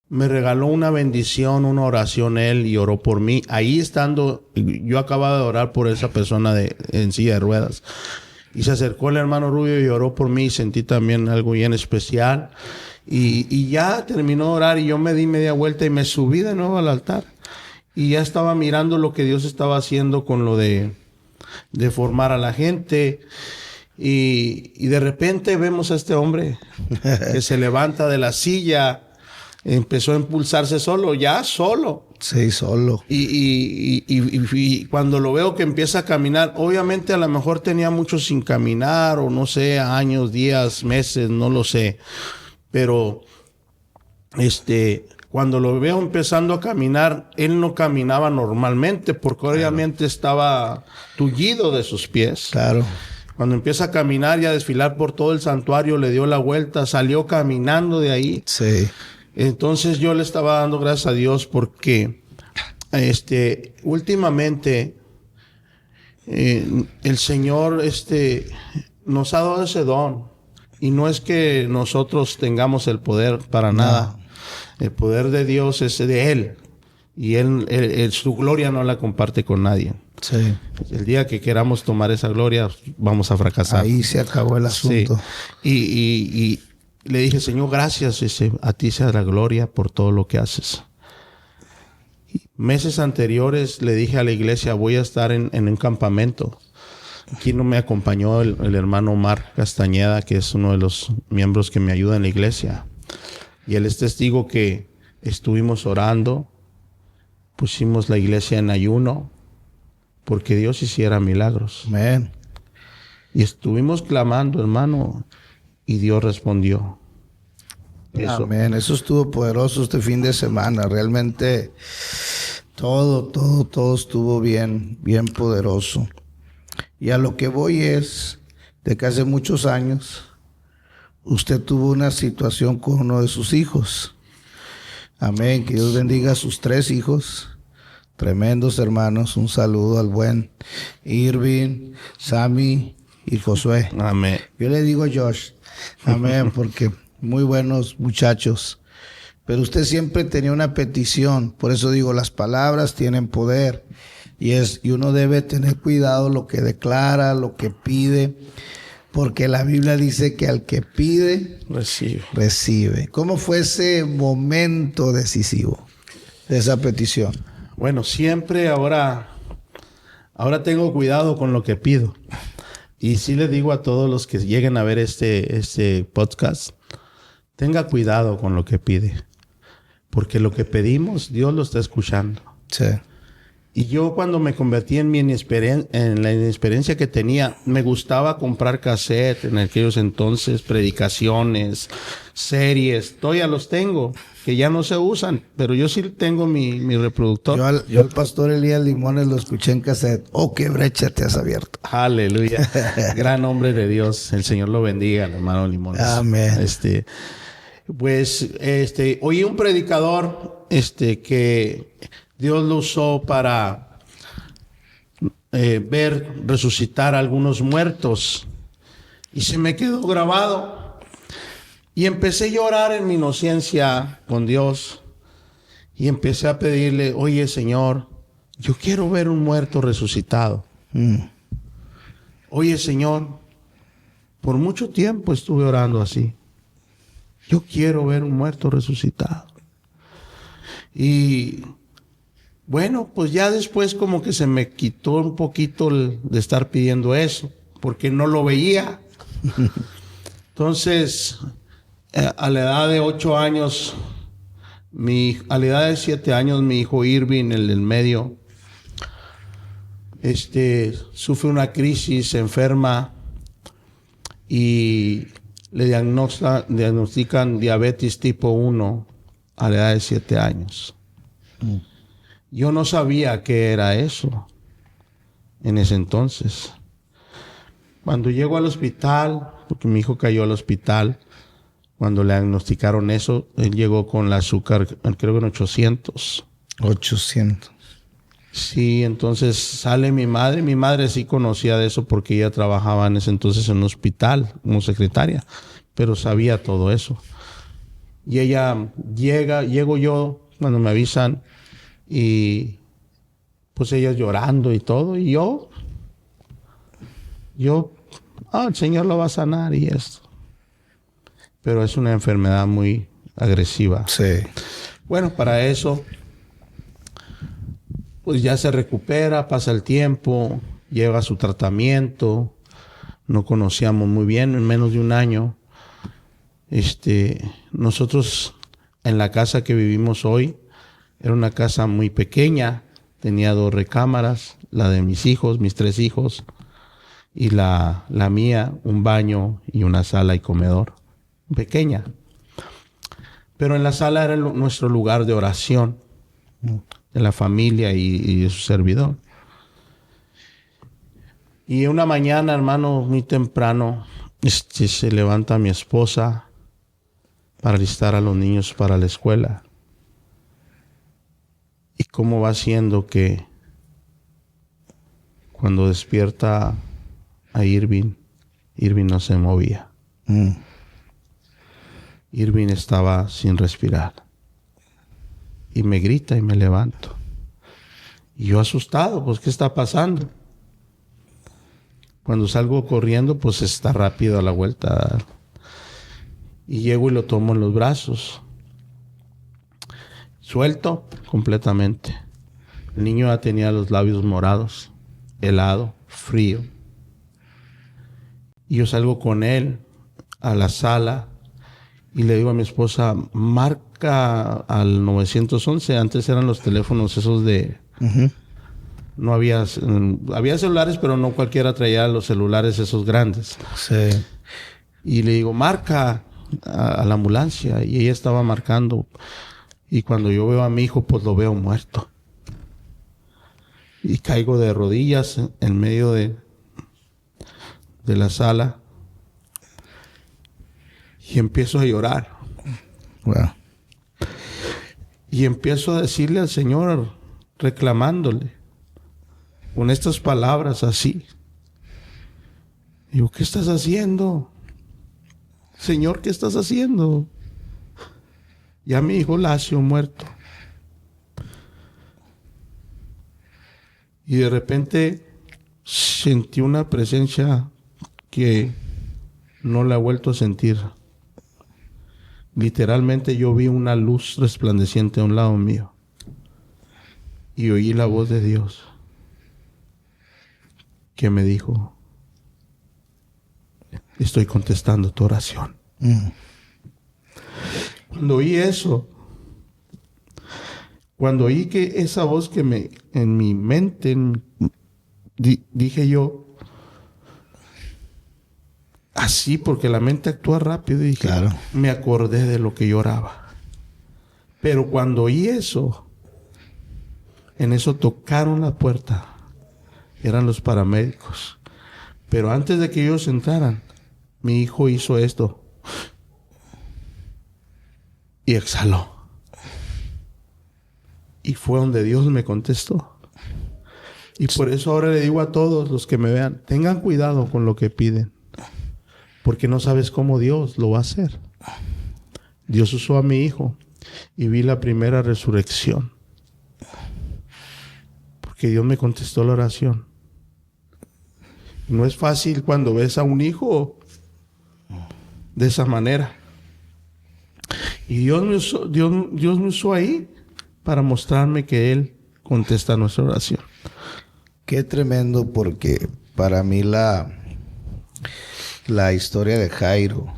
regaló una bendición, una oración él, y oró por mí. Ahí estando, yo acababa de orar por esa persona en silla de ruedas. Y se acercó el hermano Rubio y oró por mí, y sentí también algo bien especial. Y ya terminó de orar, y yo me di media vuelta y me subí de nuevo al altar. Y ya estaba mirando lo que Dios estaba haciendo con lo de formar a la gente. Y de repente vemos a este hombre que se levanta de la silla, empezó a impulsarse solo. Sí, solo. Y cuando lo veo que empieza a caminar, obviamente a lo mejor tenía mucho sin caminar, o no sé, años, días, meses, no lo sé. Pero cuando lo veo empezando a caminar, él no caminaba normalmente, porque obviamente estaba tullido de sus pies. Claro. Cuando empieza a caminar y a desfilar por todo el santuario, le dio la vuelta, salió caminando de ahí. Sí. Entonces yo le estaba dando gracias a Dios porque últimamente el Señor nos ha dado ese don. Y no es que nosotros tengamos el poder para nada. El poder de Dios es de Él. Y él su gloria no la comparte con nadie. Sí. El día que queramos tomar esa gloria, vamos a fracasar. Ahí se acabó el asunto. Sí. Y le dije, Señor, gracias. A ti sea la gloria por todo lo que haces. Meses anteriores le dije a la iglesia, voy a estar en un campamento. Aquí no me acompañó el hermano Omar Castañeda, que es uno de los miembros que me ayuda en la iglesia. Y él es testigo que estuvimos orando, pusimos la iglesia en ayuno, porque Dios hiciera milagros. Amén. Y estuvimos clamando, hermano, y Dios respondió. Amén. Eso estuvo poderoso este fin de semana. Realmente todo estuvo bien poderoso. Y a lo que voy es de que hace muchos años usted tuvo una situación con uno de sus hijos. Amén. Que Dios bendiga a sus 3 hijos. Tremendos hermanos. Un saludo al buen Irving, Sammy y Josué. Amén. Yo le digo Josh. Amén, porque muy buenos muchachos. Pero usted siempre tenía una petición. Por eso digo, las palabras tienen poder. Y uno debe tener cuidado lo que declara, lo que pide. Porque la Biblia dice que al que pide, recibe. ¿Cómo fue ese momento decisivo de esa petición? Bueno, siempre ahora tengo cuidado con lo que pido. Y sí le digo a todos los que lleguen a ver este podcast, tenga cuidado con lo que pide. Porque lo que pedimos, Dios lo está escuchando. Sí. Y yo cuando me convertí en la inexperiencia que tenía, me gustaba comprar cassette en aquellos entonces, predicaciones, series, todavía los tengo, que ya no se usan, pero yo sí tengo mi reproductor. Yo al pastor Elías Limones lo escuché en cassette. Oh, qué brecha te has abierto. Aleluya. Gran hombre de Dios. El Señor lo bendiga, hermano Limones. Amén. Oí un predicador, que Dios lo usó para ver resucitar a algunos muertos. Y se me quedó grabado. Y empecé a llorar en mi inocencia con Dios. Y empecé a pedirle, oye, Señor, yo quiero ver un muerto resucitado. Oye, Señor, por mucho tiempo estuve orando así. Yo quiero ver un muerto resucitado. Y bueno, pues ya después como que se me quitó un poquito de estar pidiendo eso, porque no lo veía. Entonces, a la edad de 8 años, a la edad de 7 años, mi hijo Irving, el del medio, sufre una crisis, se enferma y le diagnostican diabetes tipo 1 a la edad de 7 años. Yo no sabía qué era eso en ese entonces. Cuando llego al hospital, porque mi hijo cayó al hospital, cuando le diagnosticaron eso, él llegó con el azúcar, creo que en 800. 800. Sí, entonces sale mi madre. Mi madre sí conocía de eso porque ella trabajaba en ese entonces en un hospital como secretaria, pero sabía todo eso. Y ella llego yo cuando me avisan y pues ella llorando y todo. Y yo, el Señor lo va a sanar y esto. Pero es una enfermedad muy agresiva. Sí. Bueno, para eso pues ya se recupera, pasa el tiempo, lleva su tratamiento. No conocíamos muy bien, en menos de un año. Nosotros en la casa que vivimos hoy, era una casa muy pequeña, tenía 2 recámaras, la de mis hijos, mis 3 hijos, y la mía, un baño y una sala y comedor, pequeña. Pero en la sala era nuestro lugar de oración, de la familia y de su servidor. Y una mañana, hermano, muy temprano, se levanta mi esposa para alistar a los niños para la escuela. Y cómo va siendo que cuando despierta a Irving no se movía. Irving estaba sin respirar. Y me grita y me levanto. Y yo asustado, pues, ¿qué está pasando? Cuando salgo corriendo, pues está rápido a la vuelta. Y llego y lo tomo en los brazos. Suelto completamente. El niño ya tenía los labios morados, helado, frío. Y yo salgo con él a la sala y le digo a mi esposa, marca al 911. Antes eran los teléfonos esos de... No había celulares, pero no cualquiera traía los celulares esos grandes. Sí. Y le digo, marca a la ambulancia. Y ella estaba marcando. Y cuando yo veo a mi hijo, pues lo veo muerto. Y caigo de rodillas en medio de la sala. Y empiezo a llorar. Wow. Y empiezo a decirle al Señor, reclamándole, con estas palabras así. Digo, ¿qué estás haciendo? Señor, ¿qué estás haciendo? Ya mi hijo Lacio muerto. Y de repente sentí una presencia que no la he vuelto a sentir. Literalmente yo vi una luz resplandeciente a un lado mío. Y oí la voz de Dios que me dijo, estoy contestando tu oración. Cuando oí eso, Cuando oí que esa voz que en mi mente, dije yo, así, porque la mente actúa rápido, y dije, Claro. me acordé de lo que yo oraba. Pero cuando oí eso, en eso tocaron la puerta. Eran los paramédicos. Pero antes de que ellos entraran, mi hijo hizo esto. Y exhaló. Y fue donde Dios me contestó. Y por eso ahora le digo a todos los que me vean, tengan cuidado con lo que piden. Porque no sabes cómo Dios lo va a hacer. Dios usó a mi hijo y vi la primera resurrección. Porque Dios me contestó la oración. No es fácil cuando ves a un hijo de esa manera. Y Dios me usó ahí para mostrarme que Él contesta nuestra oración. Qué tremendo, porque para mí la historia de Jairo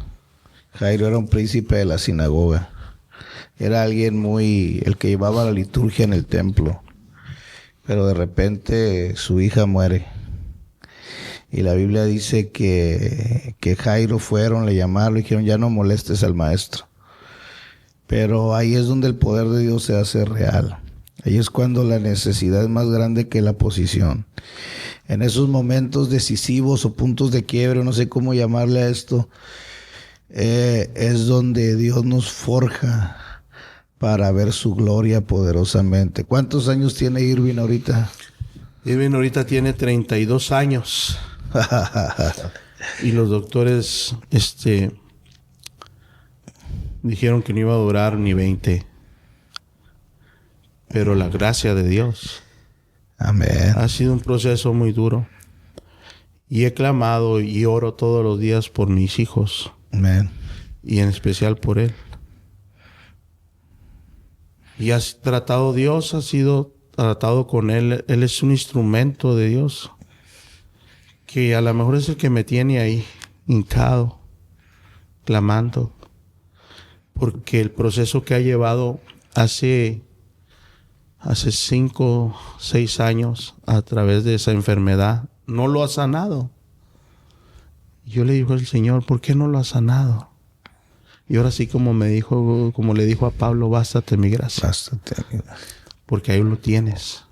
era un príncipe de la sinagoga. Era alguien el que llevaba la liturgia en el templo. Pero de repente su hija muere. Y la Biblia dice que Jairo fueron, le llamaron, le dijeron, ya no molestes al maestro. Pero ahí es donde el poder de Dios se hace real. Ahí es cuando la necesidad es más grande que la posición. En esos momentos decisivos o puntos de quiebre, no sé cómo llamarle a esto, es donde Dios nos forja para ver su gloria poderosamente. ¿Cuántos años tiene Irving ahorita? Irving ahorita tiene 32 años. Y los doctores dijeron que no iba a durar ni 20. Pero la gracia de Dios. Amén. Ha sido un proceso muy duro. Y he clamado y oro todos los días por mis hijos. Amén. Y en especial por él. Y ha sido tratado con él. Él es un instrumento de Dios. Que a lo mejor es el que me tiene ahí, hincado, clamando. Porque el proceso que ha llevado hace 5, 6 años a través de esa enfermedad, no lo ha sanado. Yo le digo al Señor, ¿por qué no lo ha sanado? Y ahora sí, como le dijo a Pablo, bástate mi gracia. Bástate mi gracia. Porque ahí lo tienes.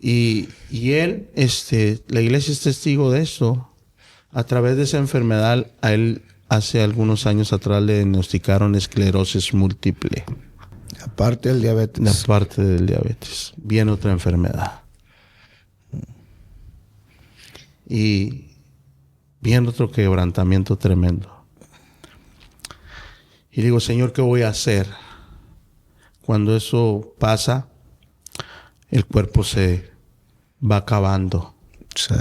Y él, la iglesia es testigo de eso. A través de esa enfermedad, a él hace algunos años atrás le diagnosticaron esclerosis múltiple. Aparte del diabetes. Aparte del diabetes. Viene otra enfermedad. Y viene otro quebrantamiento tremendo. Y digo, Señor, ¿qué voy a hacer? Cuando eso pasa, el cuerpo se va acabando. Sí.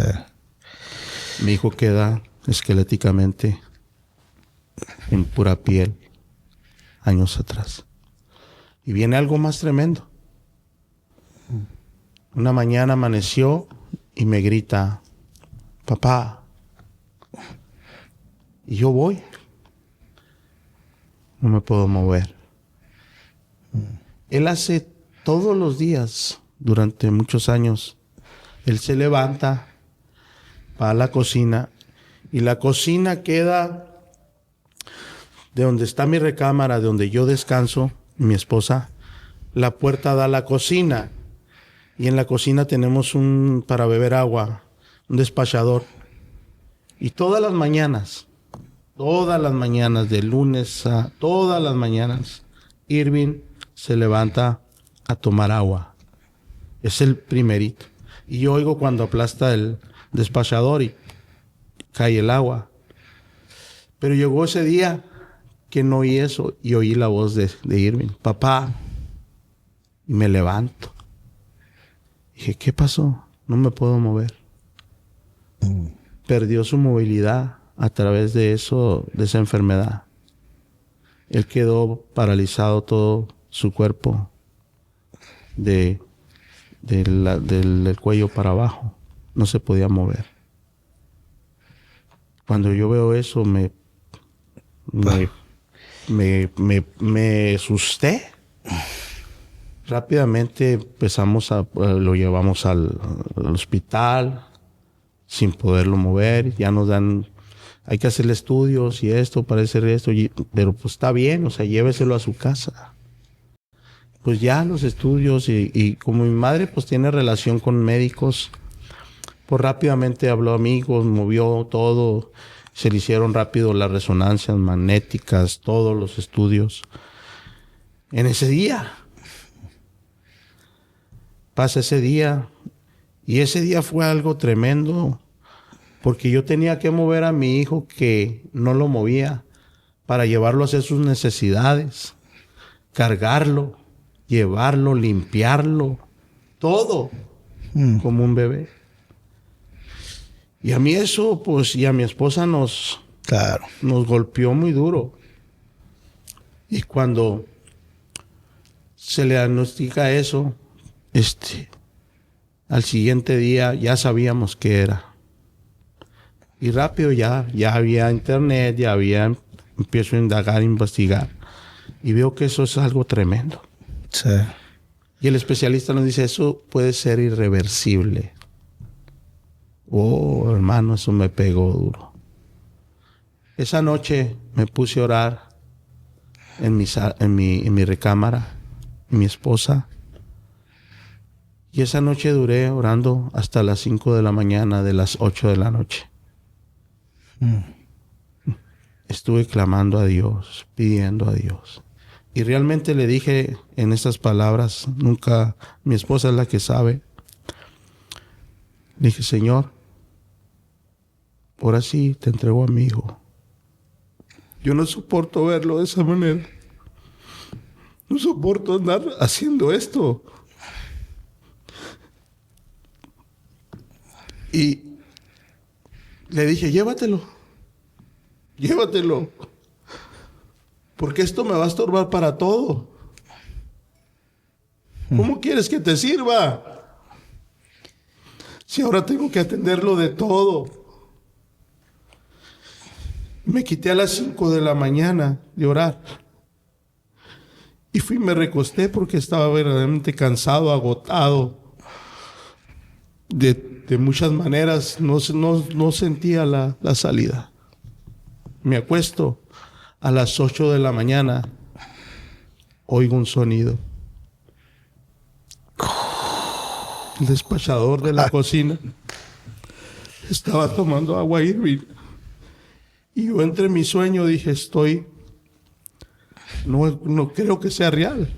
Mi hijo queda esqueléticamente en pura piel años atrás. Y viene algo más tremendo. Una mañana amaneció y me grita, papá. Y yo voy. No me puedo mover. Él hace todos los días, durante muchos años, él se levanta, va a la cocina, y la cocina queda de donde está mi recámara, de donde yo descanso, mi esposa, la puerta da a la cocina, y en la cocina tenemos para beber agua, un despachador. Y todas las mañanas, de lunes a todas las mañanas, Irving se levanta a tomar agua. Es el primerito. Y yo oigo cuando aplasta el despachador y cae el agua. Pero llegó ese día que no oí eso y oí la voz de Irving. Papá. Y me levanto. Dije, ¿qué pasó? No me puedo mover. Perdió su movilidad a través de esa enfermedad. Él quedó paralizado todo su cuerpo del cuello para abajo. No se podía mover. Cuando yo veo eso me asusté. Rápidamente empezamos lo llevamos al hospital sin poderlo mover. Ya nos dan, hay que hacerle estudios y esto, parece esto, pero pues está bien, o sea, lléveselo a su casa. Pues ya los estudios y como mi madre pues tiene relación con médicos, pues rápidamente habló amigos, movió todo, se le hicieron rápido las resonancias magnéticas, todos los estudios. En ese día, pasa ese día, y ese día fue algo tremendo, porque yo tenía que mover a mi hijo que no lo movía para llevarlo a hacer sus necesidades, cargarlo, llevarlo, limpiarlo, todo como un bebé. Y a mí eso, pues, y a mi esposa nos golpeó muy duro. Y cuando se le diagnostica eso, al siguiente día ya sabíamos qué era. Y rápido ya había internet, empiezo a indagar, a investigar. Y veo que eso es algo tremendo. Sí. Y el especialista nos dice, eso puede ser irreversible. Oh, hermano, eso me pegó duro. Esa noche me puse a orar en mi recámara, mi esposa. Y esa noche duré orando hasta las 5 de la mañana, de las 8 de la noche. Estuve clamando a Dios, pidiendo a Dios. Y realmente le dije en estas palabras, nunca, mi esposa es la que sabe. Le dije, Señor, ahora sí te entrego a mi hijo. Yo no soporto verlo de esa manera. No soporto andar haciendo esto. Y le dije, llévatelo. Porque esto me va a estorbar para todo. ¿Cómo quieres que te sirva? Si ahora tengo que atenderlo de todo. Me quité a las 5 de la mañana de orar. Y me recosté porque estaba verdaderamente cansado, agotado. De muchas maneras no sentía la salida. Me acuesto a las 8 de la mañana. Oigo un sonido. El despachador de la cocina estaba tomando agua Irving. Y yo entre mi sueño dije, no creo que sea real.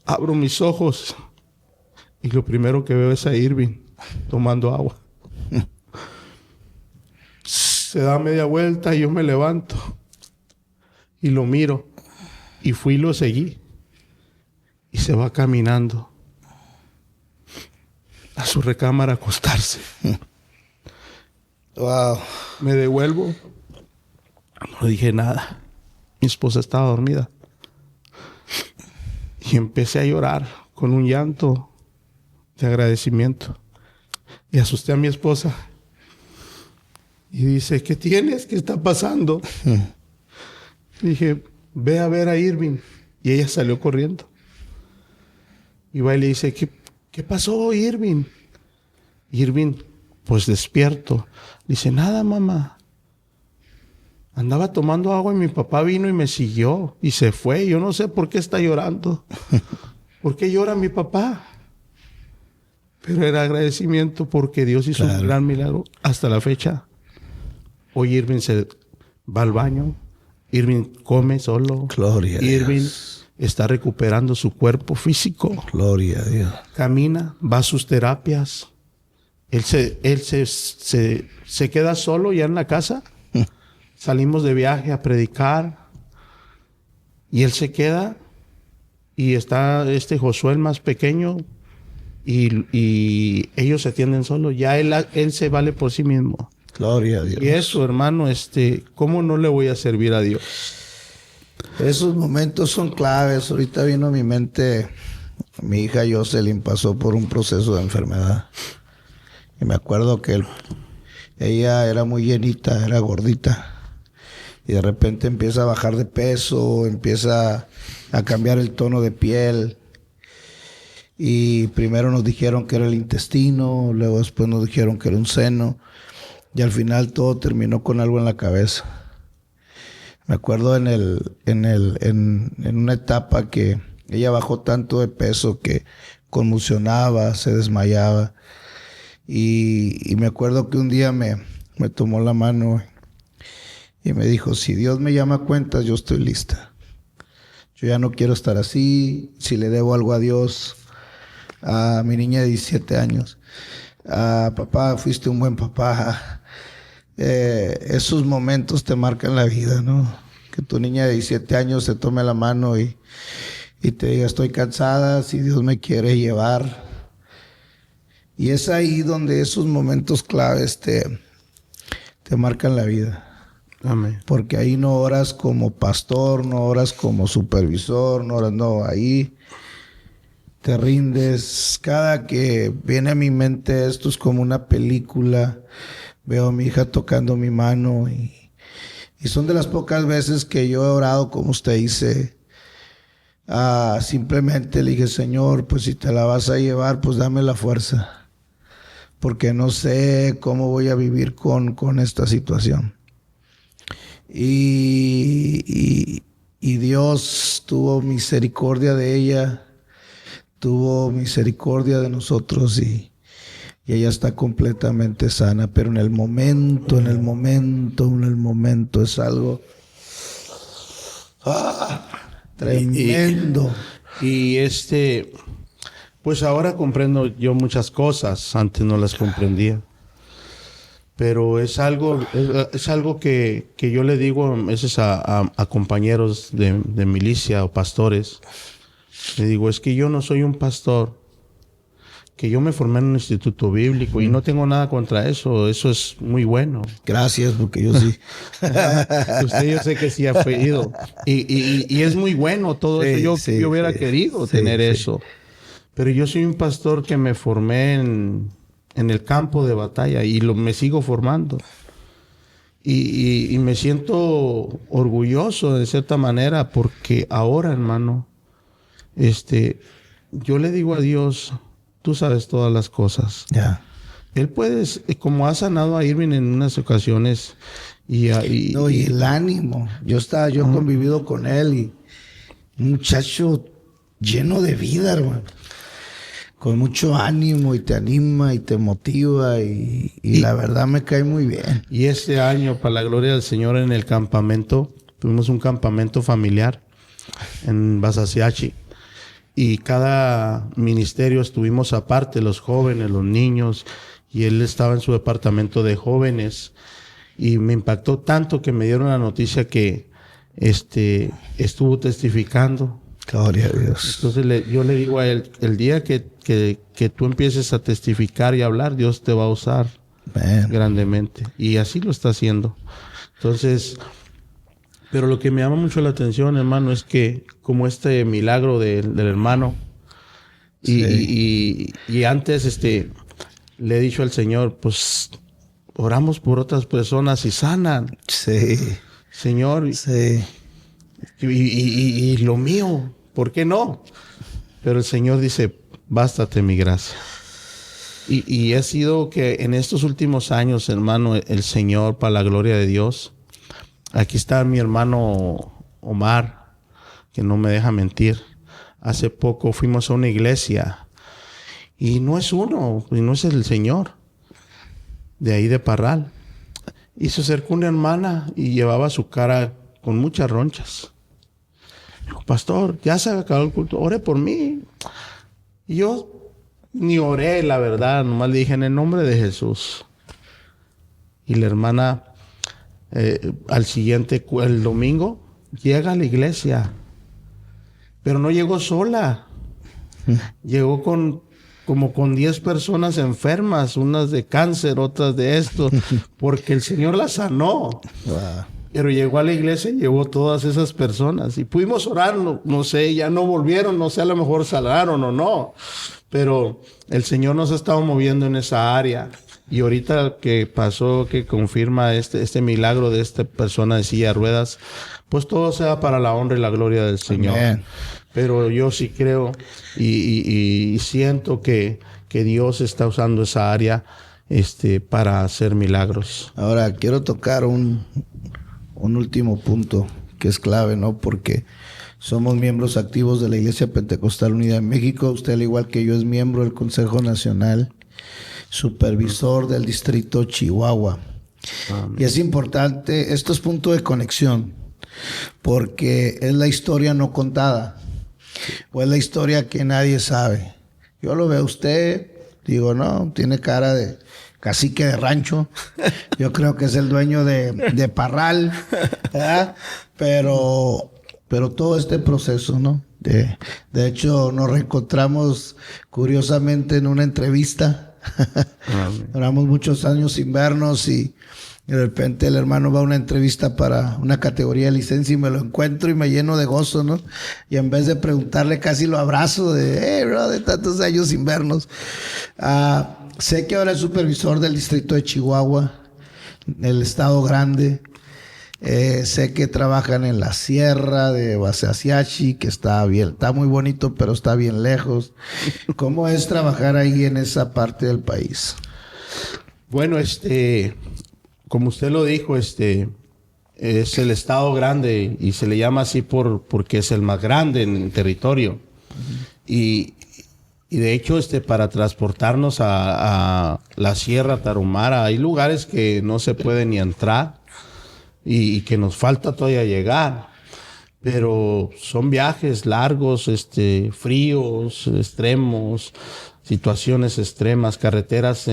Abro mis ojos y lo primero que veo es a Irving tomando agua. Se da media vuelta y yo me levanto y lo miro y fui y lo seguí y se va caminando a su recámara a acostarse. Wow. Me devuelvo, no dije nada. Mi esposa estaba dormida y empecé a llorar con un llanto de agradecimiento y asusté a mi esposa. Y dice, ¿qué tienes? ¿Qué está pasando? Dije, ve a ver a Irving. Y ella salió corriendo. Y va y le dice, ¿qué pasó, Irving? Irving, pues despierto. Dice, nada, mamá. Andaba tomando agua y mi papá vino y me siguió. Y se fue. Yo no sé por qué está llorando. ¿Por qué llora mi papá? Pero era agradecimiento porque Dios hizo un gran milagro hasta la fecha. Hoy Irving se va al baño. Irving come solo. Gloria a Irving Dios. Está recuperando su cuerpo físico. Gloria a Dios. Camina, va a sus terapias. Él se queda solo ya en la casa. Salimos de viaje a predicar. Y él se queda. Y está Josué, el más pequeño. Y ellos se atienden solos. Ya él se vale por sí mismo. Gloria a Dios. Y eso, hermano, ¿cómo no le voy a servir a Dios? Esos momentos son claves. Ahorita vino a mi mente, mi hija Jocelyn pasó por un proceso de enfermedad. Y me acuerdo que ella era muy llenita, era gordita. Y de repente empieza a bajar de peso, empieza a cambiar el tono de piel. Y primero nos dijeron que era el intestino, luego después nos dijeron que era un seno. Y al final todo terminó con algo en la cabeza. Me acuerdo en una etapa que ella bajó tanto de peso que convulsionaba, se desmayaba. Y me acuerdo que un día me tomó la mano y me dijo, si Dios me llama a cuentas, yo estoy lista. Yo ya no quiero estar así. Si le debo algo a Dios, a mi niña de 17 años, papá, fuiste un buen papá. Esos momentos te marcan la vida, ¿no? Que tu niña de 17 años te tome la mano y te diga, estoy cansada, si Dios me quiere llevar. Y es ahí donde esos momentos claves te marcan la vida. Amén. Porque ahí no oras como pastor, no oras como supervisor, no, ahí te rindes. Cada que viene a mi mente esto es como una película. Veo a mi hija tocando mi mano y son de las pocas veces que yo he orado como usted dice. Simplemente le dije, Señor, pues si te la vas a llevar, pues dame la fuerza. Porque no sé cómo voy a vivir con esta situación. Y Dios tuvo misericordia de ella, tuvo misericordia de nosotros y ella está completamente sana. Pero en el momento es algo tremendo. Y pues ahora comprendo yo muchas cosas, antes no las comprendía. Pero es algo que yo le digo a veces a compañeros de milicia o pastores. Le digo, es que yo no soy un pastor, que yo me formé en un instituto bíblico y no tengo nada contra eso. Eso es muy bueno. Gracias, porque yo sí. Usted yo sé que sí ha ido. Y es muy bueno todo eso. Yo hubiera querido tener eso. Pero yo soy un pastor que me formé en el campo de batalla y me sigo formando. Y me siento orgulloso de cierta manera porque ahora, hermano, yo le digo a Dios, tú sabes todas las cosas. Ya. Él puede, como ha sanado a Irving en unas ocasiones. Y el ánimo. Yo he convivido con él y un muchacho lleno de vida, hermano. Con mucho ánimo y te anima y te motiva y la verdad me cae muy bien. Y este año, para la gloria del Señor, en el campamento, tuvimos un campamento familiar en Basasiachi. Y cada ministerio estuvimos aparte, los jóvenes, los niños, y él estaba en su departamento de jóvenes. Y me impactó tanto que me dieron la noticia que estuvo testificando. Gloria a Dios. Entonces yo le digo a él, el día que tú empieces a testificar y hablar, Dios te va a usar grandemente. Y así lo está haciendo. Entonces, pero lo que me llama mucho la atención, hermano, es que como este milagro del hermano, y antes le he dicho al Señor, pues oramos por otras personas y sanan. Sí. Señor. Sí. Y lo mío, ¿por qué no? Pero el Señor dice, bástate mi gracia. Y ha sido que en estos últimos años, hermano, el Señor, para la gloria de Dios, aquí está mi hermano Omar, que no me deja mentir. Hace poco fuimos a una iglesia y no es uno, y no es el Señor, de ahí de Parral. Y se acercó una hermana y llevaba su cara con muchas ronchas. Dijo, pastor, ya se acabó el culto, ore por mí. Y yo ni oré, la verdad, nomás le dije en el nombre de Jesús. Y la hermana, al siguiente, el domingo, llega a la iglesia. Pero no llegó sola. Llegó como con 10 personas enfermas, unas de cáncer, otras de esto, porque el Señor la sanó. Wow. Pero llegó a la iglesia y llevó todas esas personas. Y pudimos orar, no sé, ya no volvieron, no sé, a lo mejor salaron o no. Pero el Señor nos ha estado moviendo en esa área. Y ahorita que pasó, que confirma este milagro de esta persona de silla de ruedas, pues todo sea para la honra y la gloria del Señor. Amén. Pero yo sí creo y siento que Dios está usando esa área para hacer milagros. Ahora, quiero tocar un último punto que es clave, ¿no? Porque somos miembros activos de la Iglesia Pentecostal Unida en México. Usted, al igual que yo, es miembro del Consejo Nacional, supervisor del Distrito Chihuahua. Amén. Y es importante, esto es punto de conexión, porque es la historia no contada, o es la historia que nadie sabe. Yo lo veo a usted, digo, no, tiene cara de cacique de rancho. Yo creo que es el dueño de Parral, ¿verdad? Pero todo este proceso, ¿no? De hecho, nos reencontramos curiosamente en una entrevista. Duramos muchos años sin vernos y de repente el hermano va a una entrevista para una categoría de licencia y me lo encuentro y me lleno de gozo, ¿no? Y en vez de preguntarle, casi lo abrazo de, bro, de tantos años sin vernos. Sé que ahora es supervisor del distrito de Chihuahua, el estado grande. Sé que trabajan en la sierra de Basaciachi, que está muy bonito, pero está bien lejos. ¿Cómo es trabajar ahí en esa parte del país? Bueno, como usted lo dijo, es el estado grande y se le llama así porque es el más grande en el territorio. Y de hecho, para transportarnos a la Sierra Tarahumara, hay lugares que no se puede ni entrar y que nos falta todavía llegar. Pero son viajes largos, fríos, extremos, situaciones extremas, carreteras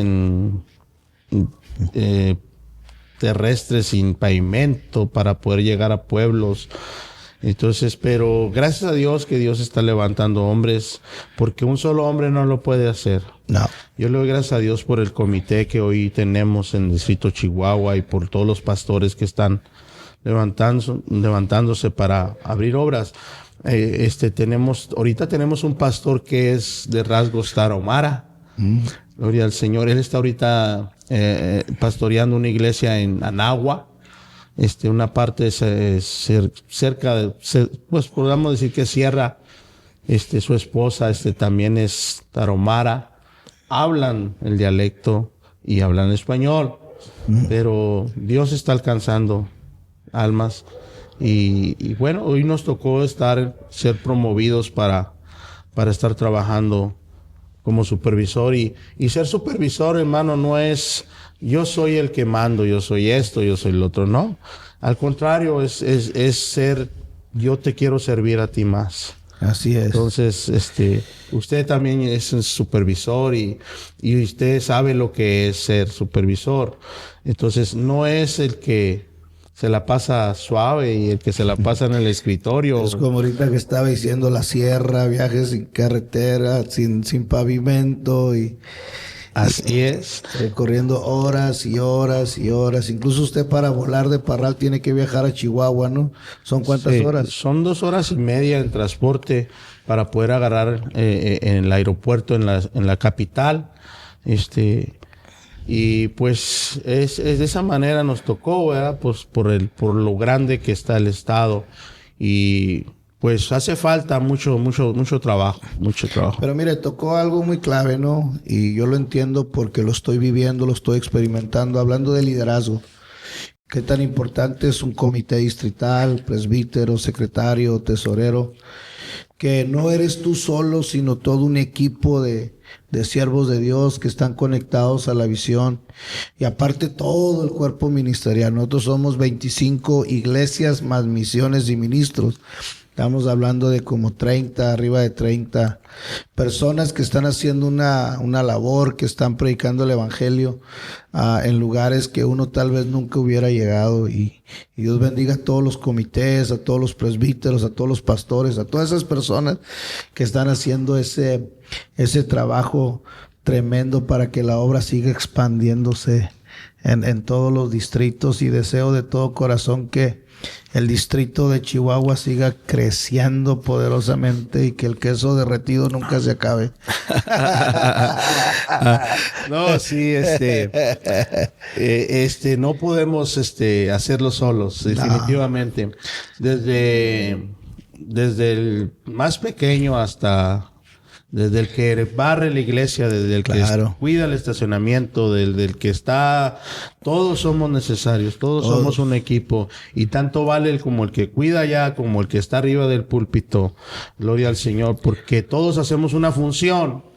terrestres sin pavimento para poder llegar a pueblos. Entonces, pero gracias a Dios que Dios está levantando hombres, porque un solo hombre no lo puede hacer. No. Yo le doy gracias a Dios por el comité que hoy tenemos en el distrito Chihuahua y por todos los pastores que están levantándose para abrir obras. Ahorita tenemos un pastor que es de rasgos tarahumara. Gloria al Señor. Él está ahorita pastoreando una iglesia en Anagua. Una parte cerca de, pues podemos decir que Sierra, su esposa, también es tarahumara. Hablan el dialecto y hablan español, pero Dios está alcanzando almas y bueno, hoy nos tocó ser promovidos para estar trabajando como supervisor y ser supervisor, hermano, no es yo soy el que mando, yo soy esto, yo soy el otro, no. Al contrario, es ser, yo te quiero servir a ti más. Así es. Entonces, usted también es un supervisor y usted sabe lo que es ser supervisor. Entonces, no es el que se la pasa suave y el que se la pasa en el escritorio. Es como ahorita que estaba diciendo la sierra, viajes sin carretera, sin pavimento y... Así es. Recorriendo horas y horas y horas. Incluso usted para volar de Parral tiene que viajar a Chihuahua, ¿no? ¿Son cuántas horas? Son 2 horas y media en transporte para poder agarrar en el aeropuerto en la capital. Y pues es de esa manera nos tocó, ¿verdad? Pues por lo grande que está el estado. Y pues hace falta mucho trabajo, mucho trabajo. Pero mire, tocó algo muy clave, ¿no? Y yo lo entiendo porque lo estoy viviendo, lo estoy experimentando, hablando de liderazgo. Qué tan importante es un comité distrital, presbítero, secretario, tesorero, que no eres tú solo, sino todo un equipo de siervos de Dios que están conectados a la visión. Y aparte todo el cuerpo ministerial. Nosotros somos 25 iglesias más misiones y ministros. Estamos hablando de como 30, arriba de 30 personas que están haciendo una labor, que están predicando el evangelio en lugares que uno tal vez nunca hubiera llegado. Y Dios bendiga a todos los comités, a todos los presbíteros, a todos los pastores, a todas esas personas que están haciendo ese trabajo tremendo para que la obra siga expandiéndose en todos los distritos, y deseo de todo corazón que el distrito de Chihuahua siga creciendo poderosamente y que el queso derretido nunca se acabe. No, sí, no podemos hacerlo solos, definitivamente. Desde el más pequeño hasta desde el que barre la iglesia, desde el que cuida el estacionamiento, del que está, todos somos necesarios, todos somos un equipo, y tanto vale como el que cuida allá, como el que está arriba del púlpito. Gloria al Señor, porque todos hacemos una función.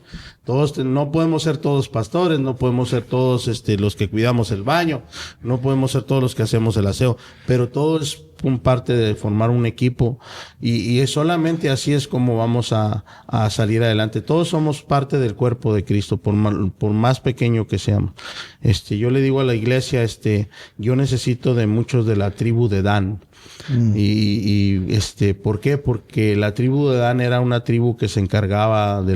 Todos no podemos ser todos pastores, no podemos ser todos los que cuidamos el baño, no podemos ser todos los que hacemos el aseo, pero todo es parte de formar un equipo, y es solamente así es como vamos a salir adelante. Todos somos parte del cuerpo de Cristo, por más pequeño que seamos. Yo le digo a la iglesia, yo necesito de muchos de la tribu de Dan. ¿Por qué? Porque la tribu de Dan era una tribu que se encargaba de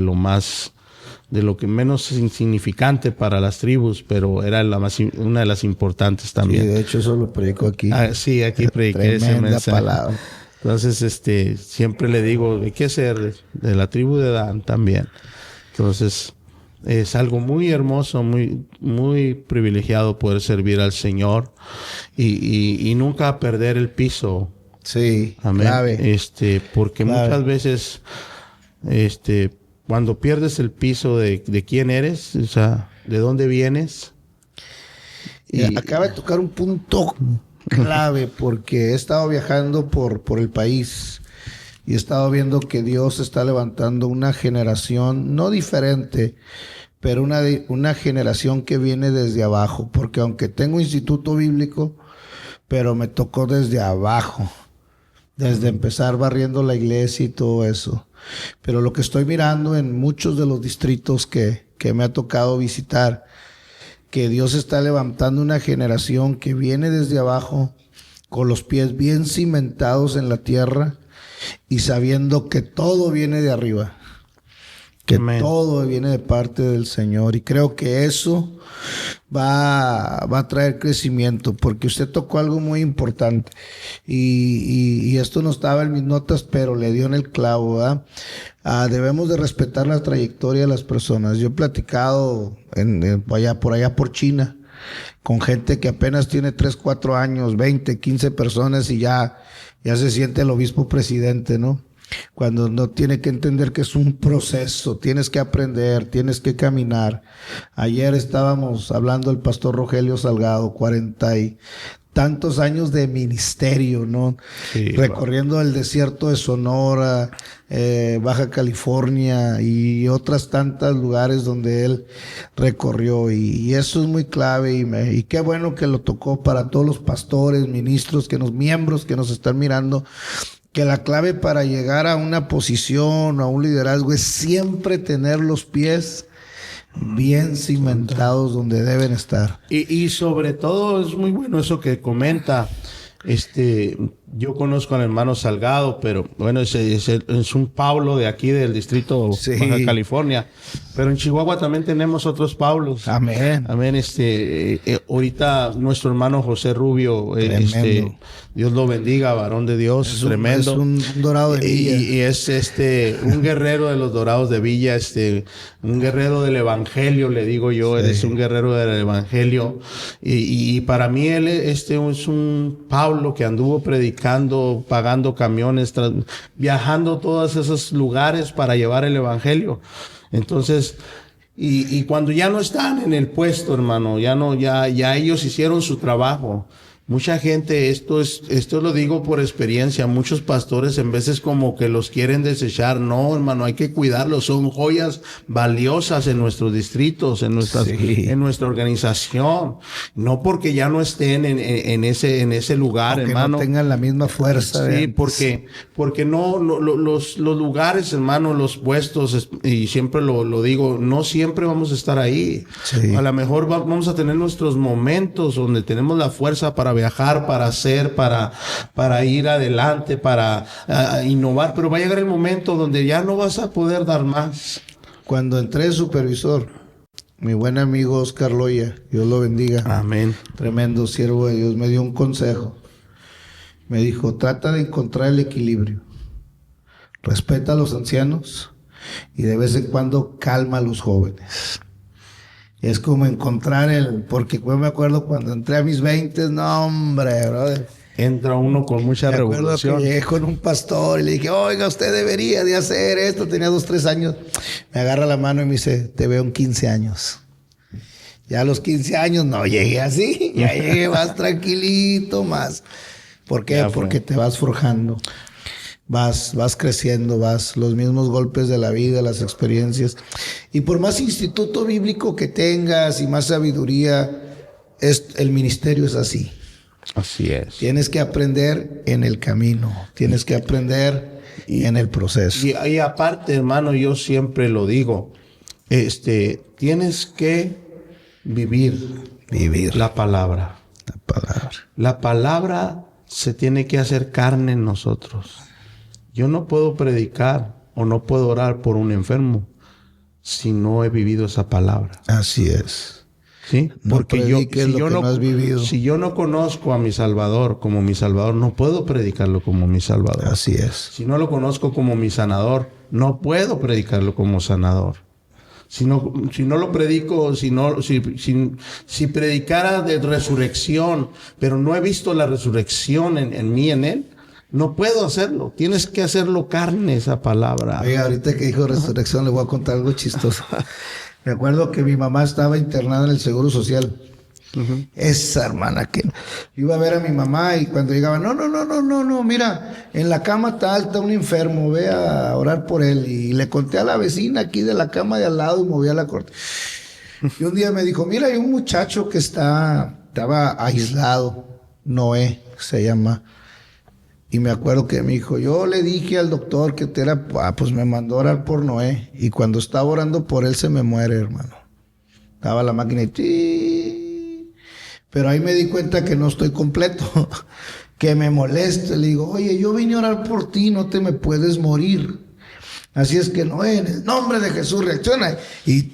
lo que menos insignificante para las tribus, pero era una de las importantes también. Sí, de hecho eso lo predico aquí. Sí, aquí prediqué ese mensaje. Palabra. Entonces, siempre le digo, hay que ser de la tribu de Dan también. Entonces, es algo muy hermoso, muy, muy privilegiado poder servir al Señor y nunca perder el piso. Sí, amén. Clave. Porque muchas veces, cuando pierdes el piso de quién eres, o sea, de dónde vienes. Y acaba de tocar un punto clave, porque he estado viajando por el país y he estado viendo que Dios está levantando una generación, no diferente, pero una generación que viene desde abajo, porque aunque tengo instituto bíblico, pero me tocó desde abajo, desde empezar barriendo la iglesia y todo eso. Pero lo que estoy mirando en muchos de los distritos que me ha tocado visitar, que Dios está levantando una generación que viene desde abajo, con los pies bien cimentados en la tierra y sabiendo que todo viene de arriba, que Amén. Todo viene de parte del Señor, y creo que eso va a traer crecimiento, porque usted tocó algo muy importante y esto no estaba en mis notas, pero le dio en el clavo, ¿verdad? Debemos de respetar la trayectoria de las personas. Yo he platicado por allá por China con gente que apenas tiene 3, 4 años, 20, 15 personas y ya se siente el obispo presidente, ¿no? Cuando no tiene que entender que es un proceso, tienes que aprender, tienes que caminar. Ayer estábamos hablando del pastor Rogelio Salgado, 40 y tantos años de ministerio, ¿no? Sí, recorriendo el desierto de Sonora, Baja California y otras tantas lugares donde él recorrió, y eso es muy clave, y qué bueno que lo tocó para todos los pastores, ministros, miembros que nos están mirando, que la clave para llegar a una posición o a un liderazgo es siempre tener los pies bien cimentados donde deben estar. Y sobre todo es muy bueno eso que comenta. Yo conozco al hermano Salgado, pero bueno, es un Pablo de aquí del distrito Baja California. Pero en Chihuahua también tenemos otros Paulos. Amén. Amén. Ahorita nuestro hermano José Rubio, Dios lo bendiga, varón de Dios, es tremendo. Es un dorado de Villa. Y es un guerrero de los dorados de Villa, un guerrero del evangelio, le digo yo, eres un guerrero del evangelio. Y para mí él es un Pablo que anduvo predicando, pagando camiones, viajando a todos esos lugares para llevar el evangelio. Entonces, y cuando ya no están en el puesto, hermano, ya ellos hicieron su trabajo. Mucha gente, esto lo digo por experiencia, muchos pastores en veces como que los quieren desechar. No, hermano, hay que cuidarlos, son joyas valiosas en nuestros distritos, en nuestra organización. No porque ya no estén en ese lugar, aunque hermano. No tengan la misma fuerza. Sí, porque no, los lugares, hermano, los puestos, y siempre lo digo, no siempre vamos a estar ahí. Sí. A lo mejor vamos a tener nuestros momentos donde tenemos la fuerza para viajar, para hacer, para ir adelante, para innovar, pero va a llegar el momento donde ya no vas a poder dar más. Cuando entré de supervisor, mi buen amigo Oscar Loya, Dios lo bendiga. Amén. Tremendo siervo de Dios, me dio un consejo. Me dijo, trata de encontrar el equilibrio. Respeta a los ancianos y de vez en cuando calma a los jóvenes. Es como encontrar porque yo me acuerdo cuando entré a mis 20, no hombre, brother. Entra uno con mucha revolución. Que llegué con un pastor y le dije, oiga, usted debería de hacer esto. Tenía 2, 3 años. Me agarra la mano y me dice, te veo en 15 años. Ya a los 15 años no llegué así. Ya llegué más tranquilito, más. ¿Por qué? Porque te vas forjando. Vas creciendo, los mismos golpes de la vida, las experiencias. Y por más instituto bíblico que tengas y más sabiduría, el ministerio es así. Así es. Tienes que aprender en el camino, tienes que aprender en el proceso. Y aparte, hermano, yo siempre lo digo, tienes que vivir la palabra. La palabra se tiene que hacer carne en nosotros. Yo no puedo predicar o no puedo orar por un enfermo si no he vivido esa palabra. Así es. ¿Sí? No porque si yo no conozco a mi Salvador como mi Salvador, no puedo predicarlo como mi Salvador. Así es. Si no lo conozco como mi sanador, no puedo predicarlo como sanador. Si no lo predico, si predicara de resurrección, pero no he visto la resurrección en mí, en él, no puedo hacerlo. Tienes que hacerlo carne, esa palabra. Oiga, ahorita que dijo resurrección, le voy a contar algo chistoso. Me acuerdo que mi mamá estaba internada en el Seguro Social. Esa hermana que iba a ver a mi mamá y cuando llegaba, no, mira, en la cama está un enfermo, ve a orar por él. Y le conté a la vecina aquí de la cama de al lado y movía la corte. Y un día me dijo, mira, hay un muchacho que estaba aislado, Noé se llama. Y me acuerdo que me dijo, yo le dije al doctor que usted era, pues me mandó a orar por Noé. Y cuando estaba orando por él se me muere, hermano. Estaba la máquina y... Pero ahí me di cuenta que no estoy completo, que me molesta. Le digo, oye, yo vine a orar por ti, no te me puedes morir. Así es que Noé, en el nombre de Jesús, reacciona. Y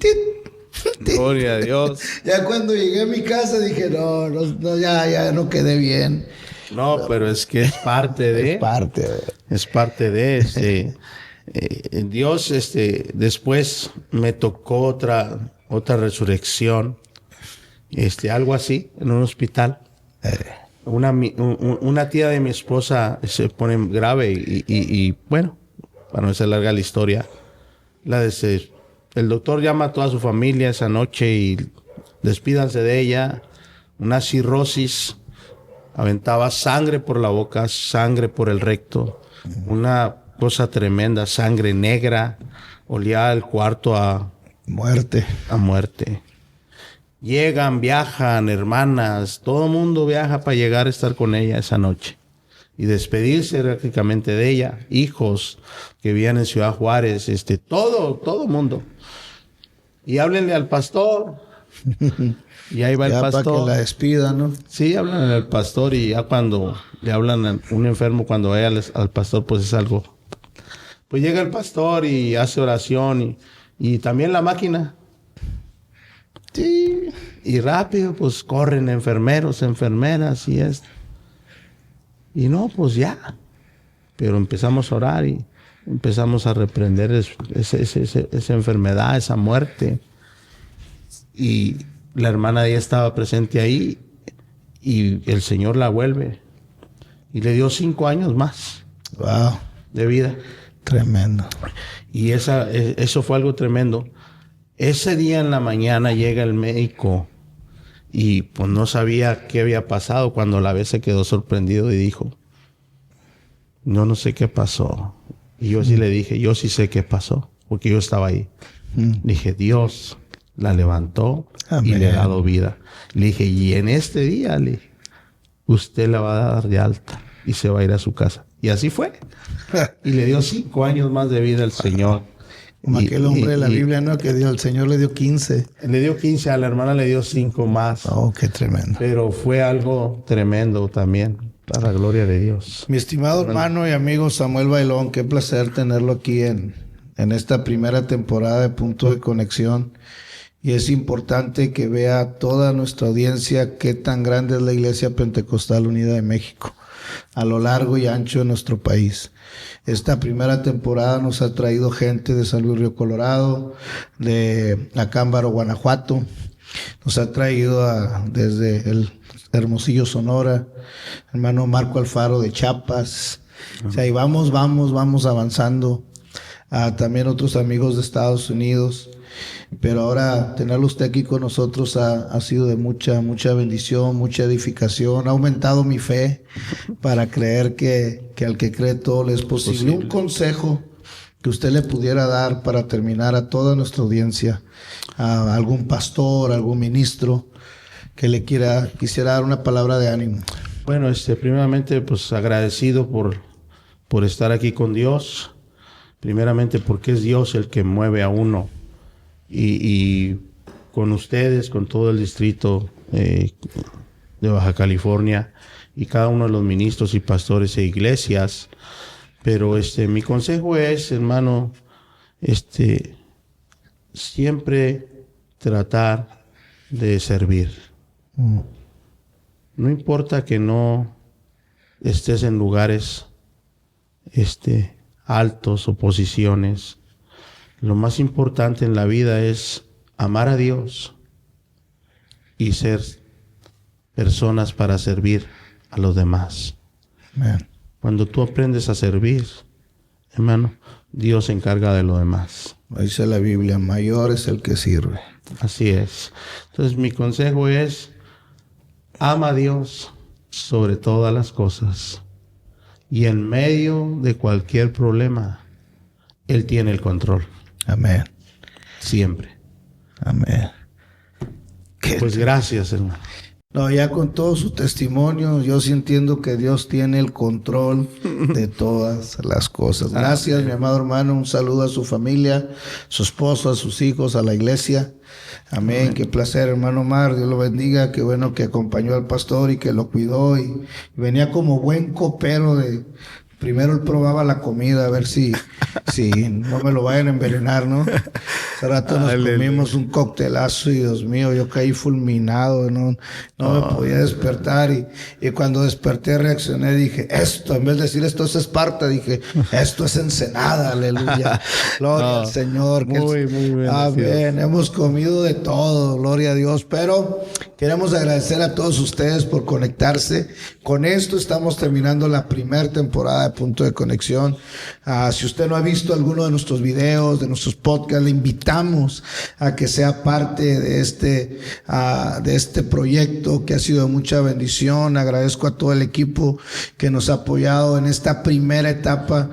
gloria a Dios. Ya cuando llegué a mi casa dije, no, ya no quedé bien. No, pero es que es parte de... Es parte de... Dios, después me tocó otra resurrección, algo así, en un hospital. Una tía de mi esposa se pone grave y bueno, para no ser larga la historia, el doctor llama a toda su familia esa noche y despídanse de ella. Una cirrosis, aventaba sangre por la boca, sangre por el recto, una cosa tremenda, sangre negra, olía el cuarto a muerte. Llegan, viajan, hermanas, todo el mundo viaja para llegar a estar con ella esa noche y despedirse prácticamente de ella, hijos que vivían en Ciudad Juárez, todo mundo. Y háblenle al pastor. Y ahí va el pastor. Para que la despida, ¿no? Sí, hablan al pastor y ya cuando le hablan a un enfermo, cuando vaya al pastor, pues es algo. Pues llega el pastor y hace oración y también la máquina. Sí. Y rápido, pues corren enfermeros, enfermeras y esto. Y no, pues ya. Pero empezamos a orar y empezamos a reprender esa enfermedad, esa muerte. Y la hermana de ella estaba presente ahí y el Señor la vuelve y le dio 5 años más. Wow. De vida. Tremendo. Y eso fue algo tremendo. Ese día en la mañana llega el médico y pues no sabía qué había pasado. Cuando la ve se quedó sorprendido y dijo, no sé qué pasó. Y yo sí le dije, yo sí sé qué pasó, porque yo estaba ahí. Dije, Dios la levantó. Amén. Y le ha dado vida. Le dije, y en este día, le dije, usted la va a dar de alta y se va a ir a su casa. Y así fue. Y le dio 5 años más de vida al Señor. Como aquel hombre de la Biblia, ¿no? Que el Señor le dio 15. Le dio 15, a la hermana le dio 5 más. Oh, qué tremendo. Pero fue algo tremendo también, para la gloria de Dios. Mi estimado hermano y amigo Samuel Bailón, qué placer tenerlo aquí en esta primera temporada de Punto de Conexión. Y es importante que vea toda nuestra audiencia qué tan grande es la Iglesia Pentecostal Unida de México, a lo largo y ancho de nuestro país. Esta primera temporada nos ha traído gente de San Luis Río Colorado, de Acámbaro, Guanajuato. Nos ha traído desde el Hermosillo, Sonora, hermano Marco Alfaro de Chiapas. O sea, y vamos avanzando. También otros amigos de Estados Unidos. Pero ahora tenerlo usted aquí con nosotros ha sido de mucha bendición, mucha edificación. Ha aumentado mi fe para creer que al que cree todo le es posible. Un consejo que usted le pudiera dar para terminar a toda nuestra audiencia, a algún pastor, algún ministro que le quisiera dar una palabra de ánimo. Bueno, primeramente, pues agradecido por estar aquí con Dios. Primeramente porque es Dios el que mueve a uno. Y con ustedes, con todo el distrito de Baja California y cada uno de los ministros y pastores e iglesias. Pero mi consejo es, hermano, siempre tratar de servir. No importa que no estés en lugares altos o posiciones. Lo más importante en la vida es amar a Dios y ser personas para servir a los demás. Amén. Cuando tú aprendes a servir, hermano, Dios se encarga de lo demás. Dice la Biblia, mayor es el que sirve. Así es. Entonces mi consejo es, ama a Dios sobre todas las cosas. Y en medio de cualquier problema, Él tiene el control. Amén. Siempre. Amén. Pues gracias, hermano. No, ya con todo su testimonio, yo sí entiendo que Dios tiene el control de todas las cosas. Gracias, mi amado hermano. Un saludo a su familia, su esposo, a sus hijos, a la iglesia. Amén. Qué placer, hermano Omar. Dios lo bendiga. Qué bueno que acompañó al pastor y que lo cuidó. Y venía como buen copero de... Primero él probaba la comida a ver si no me lo vayan a envenenar, ¿no? Hace rato nos comimos un coctelazo y Dios mío, yo caí fulminado, no me podía despertar y cuando desperté reaccioné, dije, en vez de decir esto es Esparta, dije, esto es Ensenada, aleluya. Gloria al Señor. Muy bien. Amén. Hemos comido de todo, gloria a Dios, pero queremos agradecer a todos ustedes por conectarse. Con esto estamos terminando la primera temporada de Punto de Conexión. Si usted no ha visto alguno de nuestros videos, de nuestros podcasts, le invitamos a que sea parte de este proyecto que ha sido de mucha bendición. Agradezco a todo el equipo que nos ha apoyado en esta primera etapa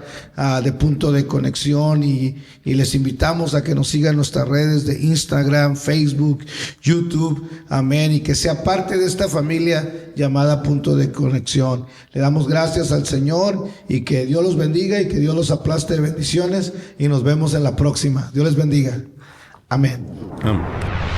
de Punto de Conexión y les invitamos a que nos sigan en nuestras redes de Instagram, Facebook, YouTube, amén, y que sea parte de esta familia llamada Punto de Conexión. Le damos gracias al Señor y que Dios los bendiga y que Dios los aplaste de bendiciones y nos vemos en la próxima. Dios les bendiga. Amén. Amén.